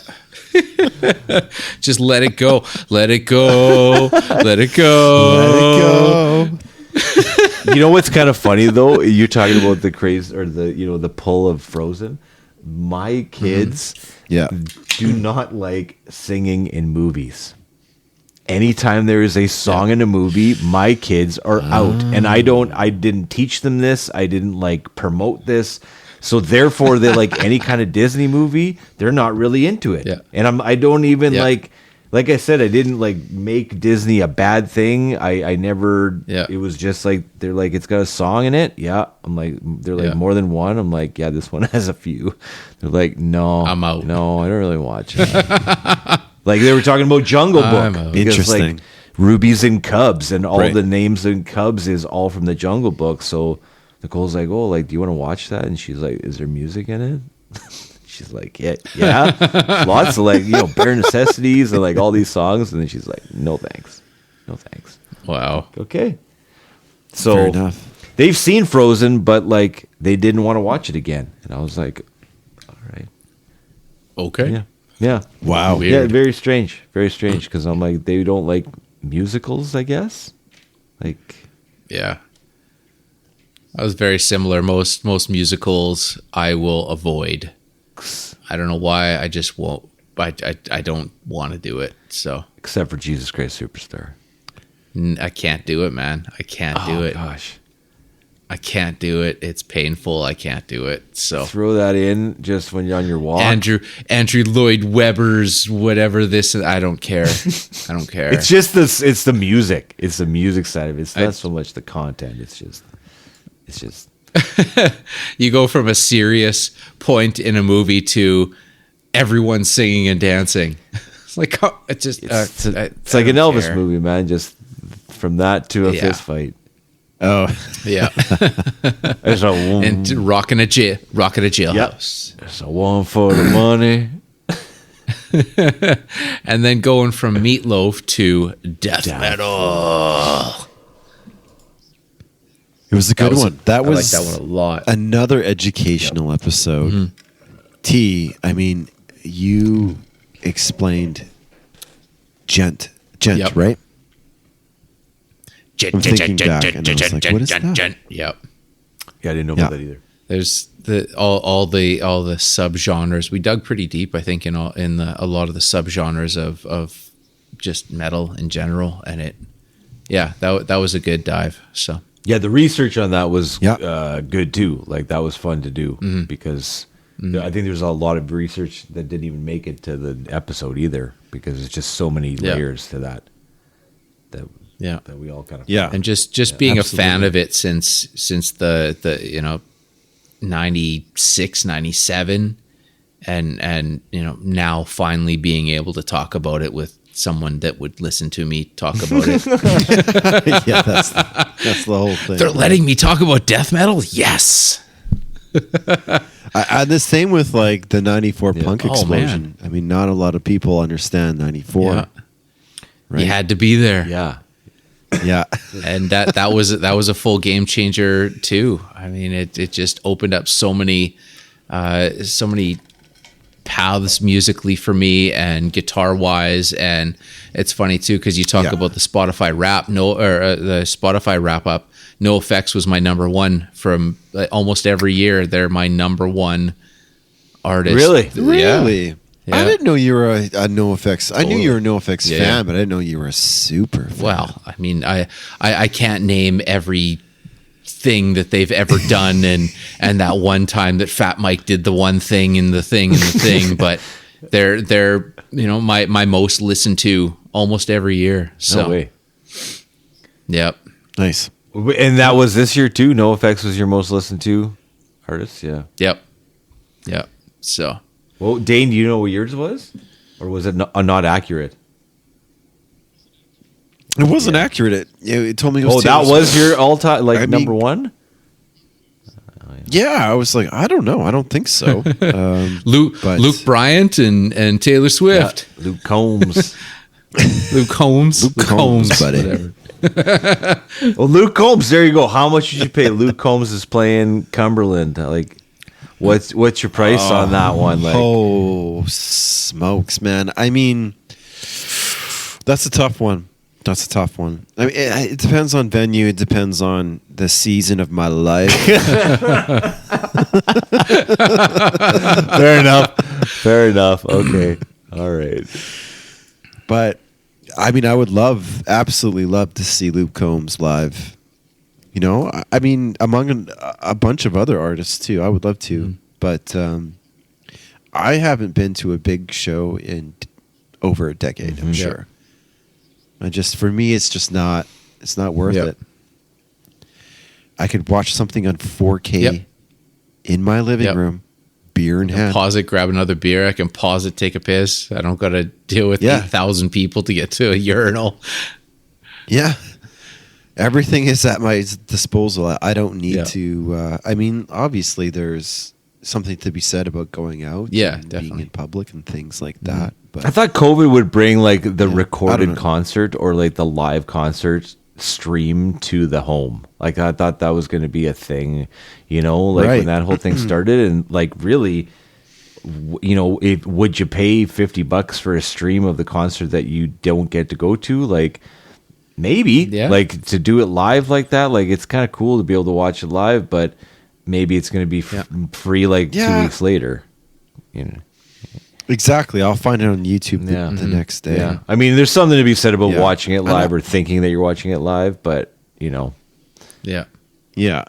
Just let it go. Let it go. Let it go. Let it go. You know what's kind of funny though? You're talking about the craze or the pull of Frozen. My kids Yeah. do not like singing in movies. Anytime there is a song in a movie, my kids are out. And I didn't teach them this. I didn't like promote this. So therefore they like any kind of Disney movie, they're not really into it. Yeah. And I don't even Yeah. like I said, I didn't like make Disney a bad thing. I never. Yeah. It was just like they're like it's got a song in it. Yeah, I'm like they're like Yeah. more than one. I'm like yeah, this one has a few. They're like no, I'm out. No, I don't really watch it. Like they were talking about Jungle I'm Book. out. Because, like, Interesting. rubies and cubs and all Right. the names in Cubs is all from the Jungle Book. So Nicole's like, oh, like do you want to watch that? And she's like, is there music in it? She's like, yeah, lots of like bare necessities and like all these songs, and then she's like, no thanks. Wow. Okay, Fair so enough. they've seen Frozen, but like they didn't want to watch it again, and I was like, all right, Okay. yeah, Wow. Weird. yeah, very strange, because I'm like they don't like musicals, I guess, like Yeah. I was very similar. Most musicals I will avoid. I don't know why. I just won't. I don't want to do it. So except for Jesus Christ Superstar. I can't do it, man. I can't do it. Gosh, I can't do it. It's painful. I can't do it. So throw that in just when you're on your walk. Andrew Lloyd Webber's whatever this. I don't care. I don't care. It's just this. It's the music. It's the music side of it. It's not so much the content. It's just. You go from a serious point in a movie to everyone singing and dancing. It's like it just. It's I like an don't Elvis care. movie, man. Just from that to a Yeah. fist fight. Oh, Yeah, There's a one. and rocking a jailhouse. Yep. There's a one for the money. And then going from Meatloaf to death metal. it was a good one. That I was like that one a lot. another educational episode. Mm-hmm. T, I mean, you explained gent, Yep. right? I'm thinking back, and I was like, what is that? Yep. Yeah, I didn't know Yeah. about that either. There's all the subgenres. We dug pretty deep, I think, in a lot of the subgenres of just metal in general, and that was a good dive. So Yeah, the research on that was Yeah. good too. Like that was fun to do because I think there's a lot of research that didn't even make it to the episode either because it's just so many layers to that that we all kind of and just being absolutely. a fan of it since the 96, 97, and now finally being able to talk about it with someone that would listen to me talk about it. Yeah, that's the whole thing. They're letting me talk about death metal? Yes. I the same with like the 94 punk Oh, explosion. man. I mean, not a lot of people understand 94. Yeah. Right? You had to be there. Yeah. Yeah. And that was a full game changer too. I mean, it just opened up so many paths musically for me and guitar wise. And it's funny too because you talk about the Spotify rap, the Spotify wrap up. No Effects was my number one from almost every year. They're my number one artist. Really? Really? Yeah. I didn't know you were a NoFX. I knew you were a NoFX Yeah. fan, but I didn't know you were a super fan. Well, I mean, I can't name every thing that they've ever done and that one time that Fat Mike did the one thing and the thing and the thing, but they're my most listened to almost every year. So No way. Yep. Nice. And that was this year too. No Effects was your most listened to artist. Yeah. Yep. So Well, Dane, do you know what yours was, or was it not accurate? It wasn't accurate. It told me it was Oh, that Taylor was Swift. your all-time I mean- number one. Yeah, I was like, I don't know. I don't think so. Luke Bryant and Taylor Swift. Luke Combs. Luke Combs. Luke Combs, buddy. Whatever. Well, Luke Combs. There you go. How much did you pay? Luke Combs is playing Cumberland. Like, what's your price on that one? Like, Oh, smokes, man. I mean, that's a tough one. I mean, it depends on venue. It depends on the season of my life. fair enough. Okay, all right. But I mean, I would absolutely love to see Luke Combs live. I mean, among a bunch of other artists too. I would love to, but I haven't been to a big show in over a decade. I'm sure. For me, it's just not. It's not worth it. I could watch something on 4K in my living room, beer in hand. Pause it, grab another beer. I can pause it, take a piss. I don't got to deal with 8,000 people to get to a urinal. Yeah. Everything is at my disposal. I don't need to. I mean, obviously, there's something to be said about going out. And definitely. being in public and things like that. But I thought COVID would bring like the I don't recorded know. concert or like the live concert stream to the home. Like I thought that was going to be a thing, like Right. when that whole thing started, and like really, would you pay $50 for a stream of the concert that you don't get to go to? Like maybe, like to do it live like that. Like it's kind of cool to be able to watch it live, but maybe it's going to be free like 2 weeks later. exactly, I'll find it on YouTube the next day. Yeah, I mean, there's something to be said about Yeah. watching it live or thinking that you're watching it live, but Yeah. Yeah.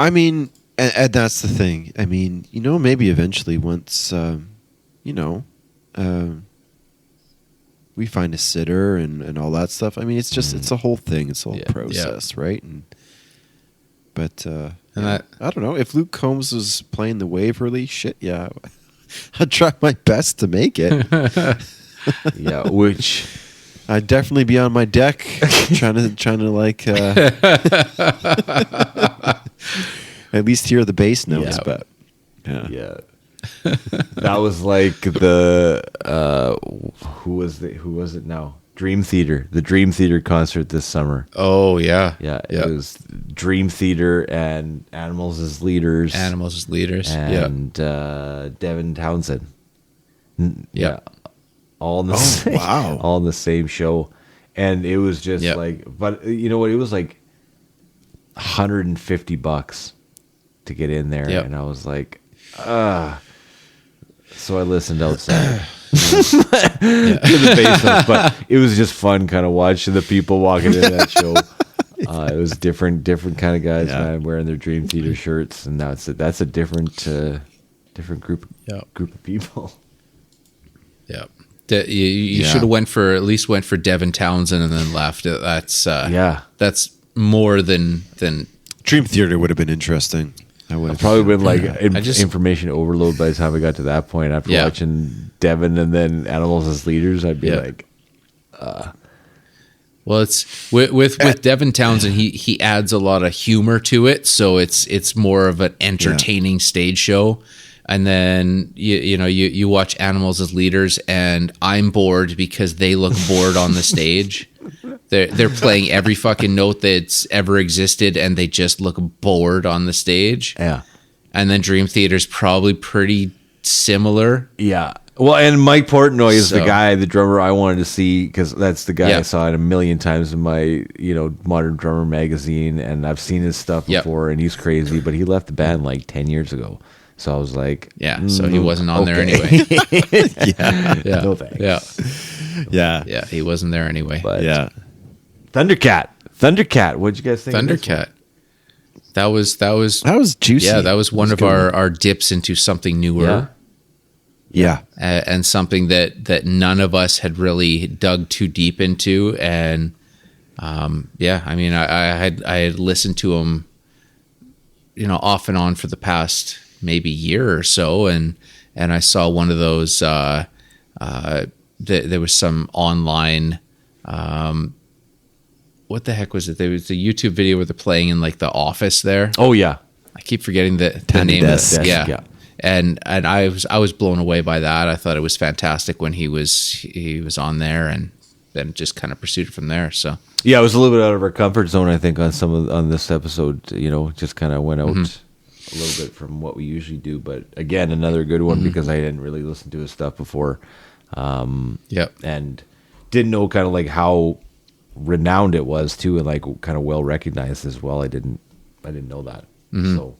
I mean, and that's the thing. I mean, maybe eventually once, we find a sitter and all that stuff. I mean, it's just it's a whole thing. It's a whole process, right? But I don't know if Luke Combs was playing the Waverly. Shit, yeah, I'd try my best to make it. yeah, which I'd definitely be on my deck trying to like at least hear the bass notes. But yeah, that was like the who was it now? Dream Theater, the Dream Theater concert this summer. Oh yeah. Yeah, it was Dream Theater and Animals as Leaders. And Devin Townsend. Yeah. All in the same, wow. all in the same show. And it was just like, but you know what? It was like $150 to get in there, Yep. and I was like, so I listened outside. Yeah. To the basement, but it was just fun kind of watching the people walking in that show. It was different kind of guys, man, wearing their Dream Theater shirts, and that's a different group of people. Yeah. You should have at least went for Devin Townsend and then left. That's more than Dream Theater would have been interesting. I would I've have probably been like just- information overload by the time I got to that point. After watching Devin and then Animals as Leaders, I'd be like, well, it's with Devin Townsend. He adds a lot of humor to it, so it's more of an entertaining stage show. And then you watch Animals as Leaders, and I'm bored because they look bored on the stage. They're playing every fucking note that's ever existed, and they just look bored on the stage. yeah. And then Dream Theater's probably pretty similar. Yeah. Well, and Mike Portnoy is the So- guy, the drummer I wanted to see, because that's the guy Yeah. I saw it a million times in my, Modern Drummer magazine, and I've seen his stuff Yep. before, and he's crazy, but he left the band like 10 years ago. So I was like, Yeah, so he wasn't on there okay. anyway. Yeah, No thanks. Yeah. he wasn't there anyway. But Yeah. Thundercat. What'd you guys think? of this one? Thundercat. That was That was juicy. yeah, that was one of good. our dips into something newer. Yeah. Yeah. And something that none of us had really dug too deep into. And I mean, I had listened to him, off and on for the past maybe year or so, and I saw one of those. There was some online. What the heck was it? There was a YouTube video where they're playing in like the office there. Oh, yeah. I keep forgetting the Tiny name Desk. of it. Desk, Yeah. yeah. And I was blown away by that. I thought it was fantastic when he was on there, and then just kind of pursued it from there. So Yeah, it was a little bit out of our comfort zone, I think, on this episode. Just kind of went out a little bit from what we usually do. But again, another good one because I hadn't really listened to his stuff before, yep. and didn't know kind of like how renowned it was too, and like kind of well recognized as well. I didn't know that. So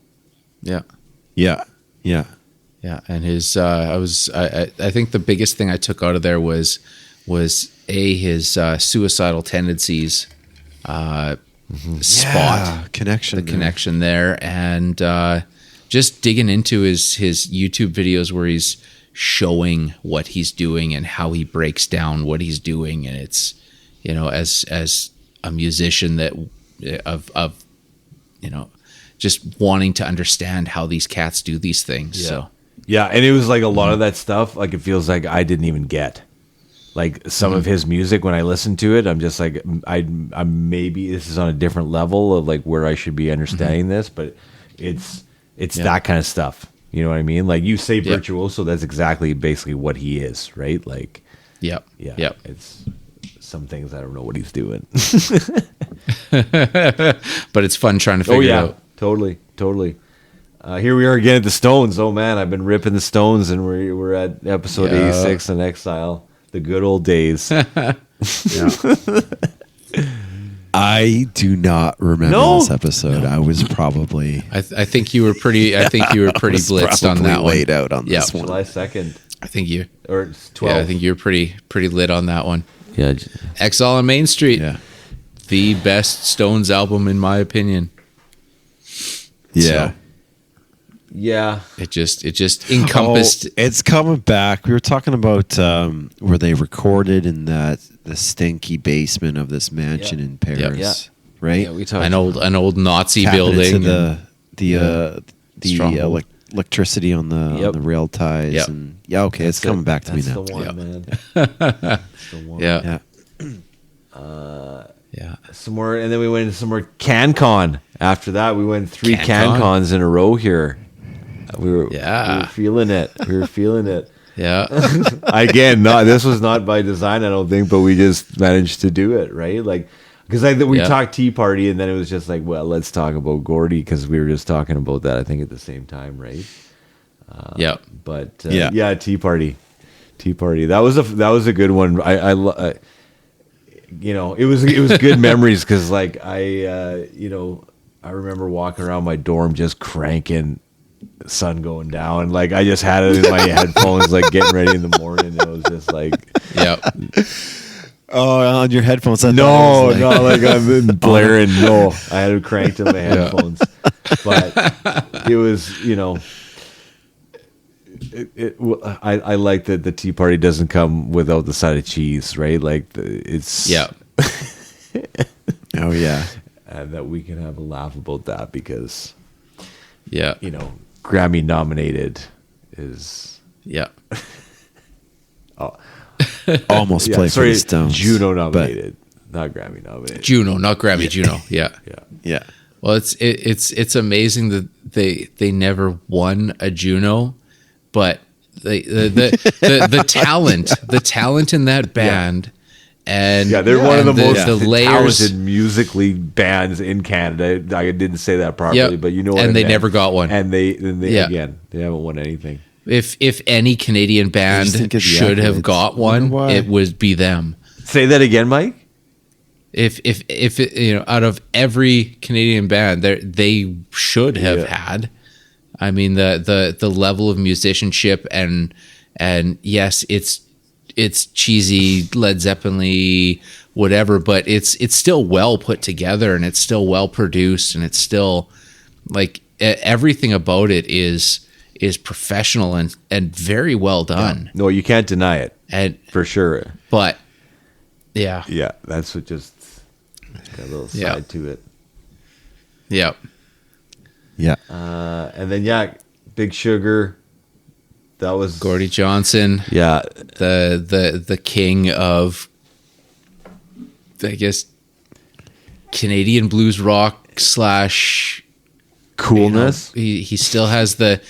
Yeah. Yeah. Yeah. Yeah, and his I think the biggest thing I took out of there was his suicidal tendencies spot, Yeah, connection. the there. connection there, and just digging into his YouTube videos where he's showing what he's doing and how he breaks down what he's doing, and it's as a musician that of just wanting to understand how these cats do these things. Yeah. So yeah, and it was like a lot of that stuff. Like it feels like I didn't even get. Like some of his music when I listen to it, I'm just like I'm maybe this is on a different level of like where I should be understanding this, but it's that kind of stuff. You know what I mean? Like you say virtuoso, that's exactly basically what he is, right? Like yep. it's some things I don't know what he's doing. But it's fun trying to figure it out. Totally. Here we are again at the Stones. Oh man, I've been ripping the Stones, and we're at episode 86 in Exile, the good old days. I do not remember No. this episode. I was probably I think you were pretty blitzed on probably that one. laid out on Yeah. this one. July 2nd I think you. or it's 12. Yeah, I think you're pretty lit on that one. Yeah, Exile on Main Street, Yeah. the best Stones album in my opinion. Yeah. yeah. It just encompassed. Oh, it's coming back. We were talking about where they recorded in the stinky basement of this mansion in Paris, Yeah. right? Yeah, we talked an old Nazi Tapping building. into the Stronghold. electricity on the rail ties. Yep. And okay, it's coming back to me That's now. the one, Yep. man. That's the one. Yeah. Yeah. Some more, and then we went into some more CanCon. After that, we went 3 CanCon. CanCons in a row here. We were feeling it. Yeah. Again, this was not by design, I don't think, but we just managed to do it, right? Like, because we talked Tea Party, and then it was just like, well, let's talk about Gordy, because we were just talking about that, I think, at the same time, right? Yeah. But Yeah. Tea Party. That was a good one. I it was good memories because like I I remember walking around my dorm just cranking sun going down. Like I just had it in my headphones, like getting ready in the morning. It was just like, Yep. Oh, on your headphones? no, not like I'm blaring. No, I had it cranked in my headphones. But it was, you know, I like that the Tea Party doesn't come without the side of cheese, right? Like it's Yeah. Oh yeah. And that we can have a laugh about that because, Yeah. you know, Grammy nominated is Yeah. Almost played for the Stones. Juno nominated, not Grammy nominated. Juno, not Grammy, Juno. Yeah. Yeah. Yeah. Well, it's amazing that they never won a Juno, but the talent in that band, and They're one of the most the layers. talented musically bands in Canada. I didn't say that properly, but you know, what and I they meant. never got one. And they again, they haven't won anything. If any Canadian band just think of the should have accolades. got Wonder one, why. it would be them. Say that again, Mike. If it, you know, out of every Canadian band, they should have had. I mean, the level of musicianship and yes, it's cheesy Led Zeppelin-y, whatever, but it's still well put together and it's still well produced and it's still like everything about it is professional and very well done. No, you can't deny it, And for sure. but yeah, Yeah, that's what just got a little side Yeah. to it. yeah, Yeah. And then Big Sugar. That was Gordie Johnson, Yeah, the king of, I guess, Canadian blues rock / coolness. he still has the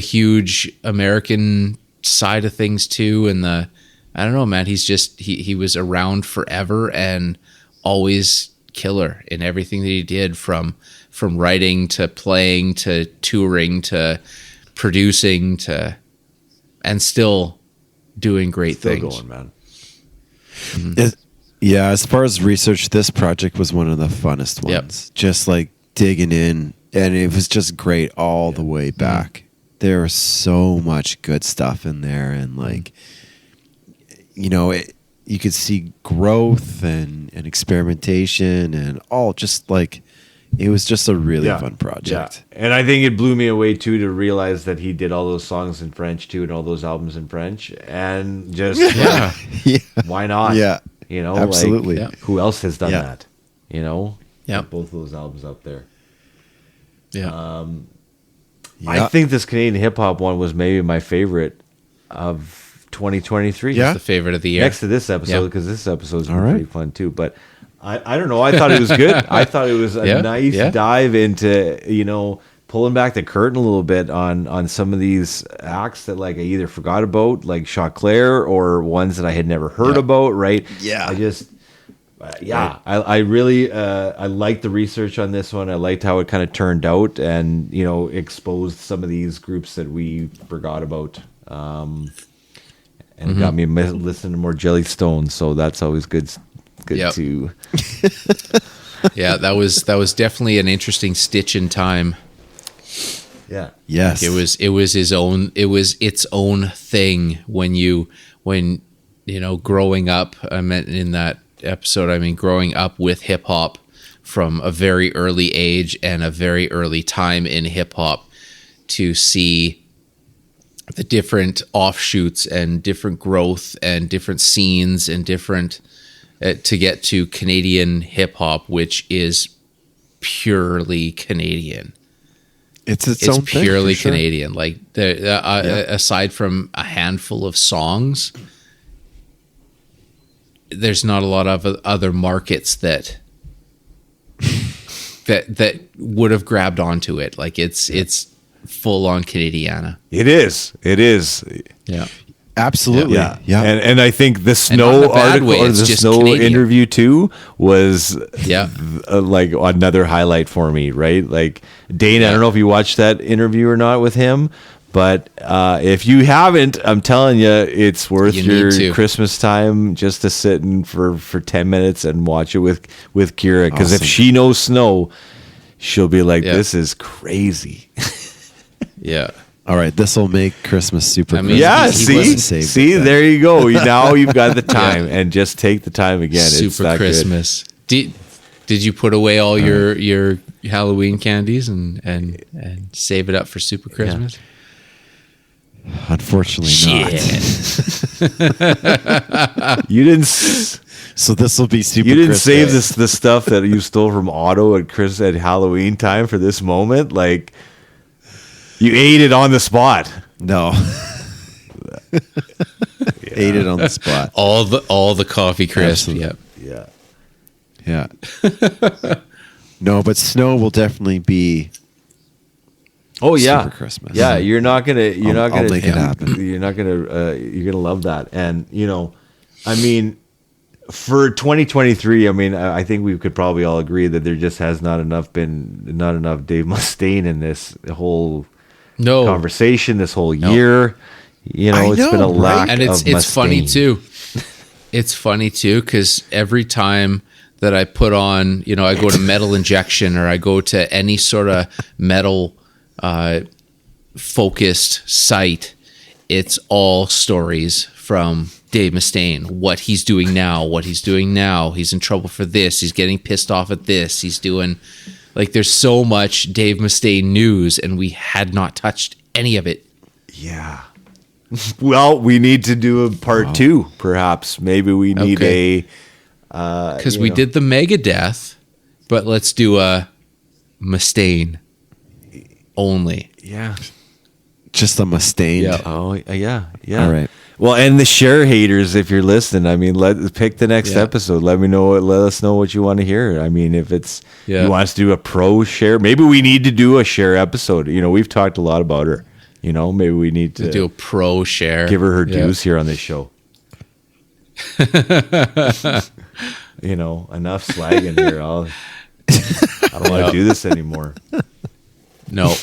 huge American side of things too, and I don't know, man. He's just he was around forever and always killer in everything that he did, from writing to playing to touring to producing to, and still doing great Still things. going, man. Yeah, as far as research, this project was one of the funnest Yep. ones. Just like digging in, and it was just great all the way back. There was so much good stuff in there, and like, you know, you could see growth and experimentation and all. Just like, it was just a really fun project. Yeah. And I think it blew me away too to realize that he did all those songs in French too, and all those albums in French, and just Yeah. Yeah, why not? yeah, You know, absolutely. Like, who else has done Yeah. that? You know, Yeah. both of those albums up there. Yeah. I think this Canadian hip hop one was maybe my favorite of 2023. Yeah. The favorite of the year. Next to this episode, Yep. because this episode's been All right. pretty fun too. But I don't know. I thought it was good. I thought it was a Yeah, nice yeah. dive into, you know, pulling back the curtain a little bit on some of these acts that like I either forgot about, like Chauclair, or ones that I had never heard about. Right? Yeah. I just. I really I liked the research on this one. I liked how it kind of turned out, and you know, exposed some of these groups that we forgot about, and it got me listening to more Jellystone. So that's always good. Good Yep. to Yeah, that was definitely an interesting stitch in time. Yes, It was its own thing when you know, growing up. I meant in that episode, I mean, growing up with hip hop from a very early age and a very early time in hip hop, to see the different offshoots and different growth and different scenes and different to get to Canadian hip hop, which is purely Canadian. It's It's own thing, purely for sure. Canadian. Like aside from a handful of songs, there's not a lot of other markets that would have grabbed onto it. Like it's full on Canadiana. it is Yeah. Absolutely. yeah Yeah. and I think the not in Snow a bad article way, or it's the just Snow Canadian. interview too was Yeah. like another highlight for me, right? Like Dane, I don't know if you watched that interview or not with him, but if you haven't, I'm telling you, it's worth You need your to. Christmas time just to sit in for 10 minutes and watch it with Kira, because if Awesome. she knows Snow, she'll be like, Yeah. "This is crazy." Yeah. All right, this will make Christmas super. I mean, Yeah, he wasn't saved see, it then. there you go. Now you've got the time, and just take the time again. It's Super that good. Christmas. Did you put away all your Halloween candies and save it up for Super Christmas? Unfortunately, not. You didn't. So this will be super. You didn't Christmas. save the stuff that you stole from Otto at Halloween time for this moment. Like, you ate it on the spot. No. Ate it on the spot. All the coffee crisp. Absolutely. Yep. Yeah. Yeah. No, but snow will definitely be. Oh yeah, Super Christmas. Yeah, you're not gonna I'll make it happen. You're gonna love that, and I mean, for 2023, I mean, I think we could probably all agree that there just has not enough Dave Mustaine in this whole conversation, this whole year. It's been a lack and of it's funny Mustaine. too. It's funny too because every time that I put on, I go to Metal Injection or I go to any sort of metal focused site, it's all stories from Dave Mustaine. What he's doing now. He's in trouble for this. He's getting pissed off at this. He's doing there's so much Dave Mustaine news, and we had not touched any of it. Yeah. Well, we need to do a part 2, perhaps. Maybe we need because we did the Megadeth, but let's do a Mustaine only. Yeah. Just a Mustaine. Yeah. Oh, yeah. All right. Well, and the share haters, if you're listening, I mean, pick the next episode. Let us know what you want to hear. I mean, if it's you want us to do a pro share, maybe we need to do a share episode. We've talked a lot about her. Maybe we need to do a pro share. Give her dues here on this show. Enough slagging here. I don't want to do this anymore. No,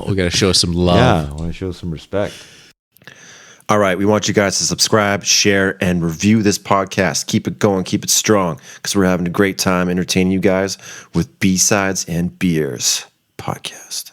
we got to show some love. Yeah, I want to show some respect. All right, we want you guys to subscribe, share, and review this podcast. Keep it going, keep it strong, because we're having a great time entertaining you guys with B-Sides and Beers podcast.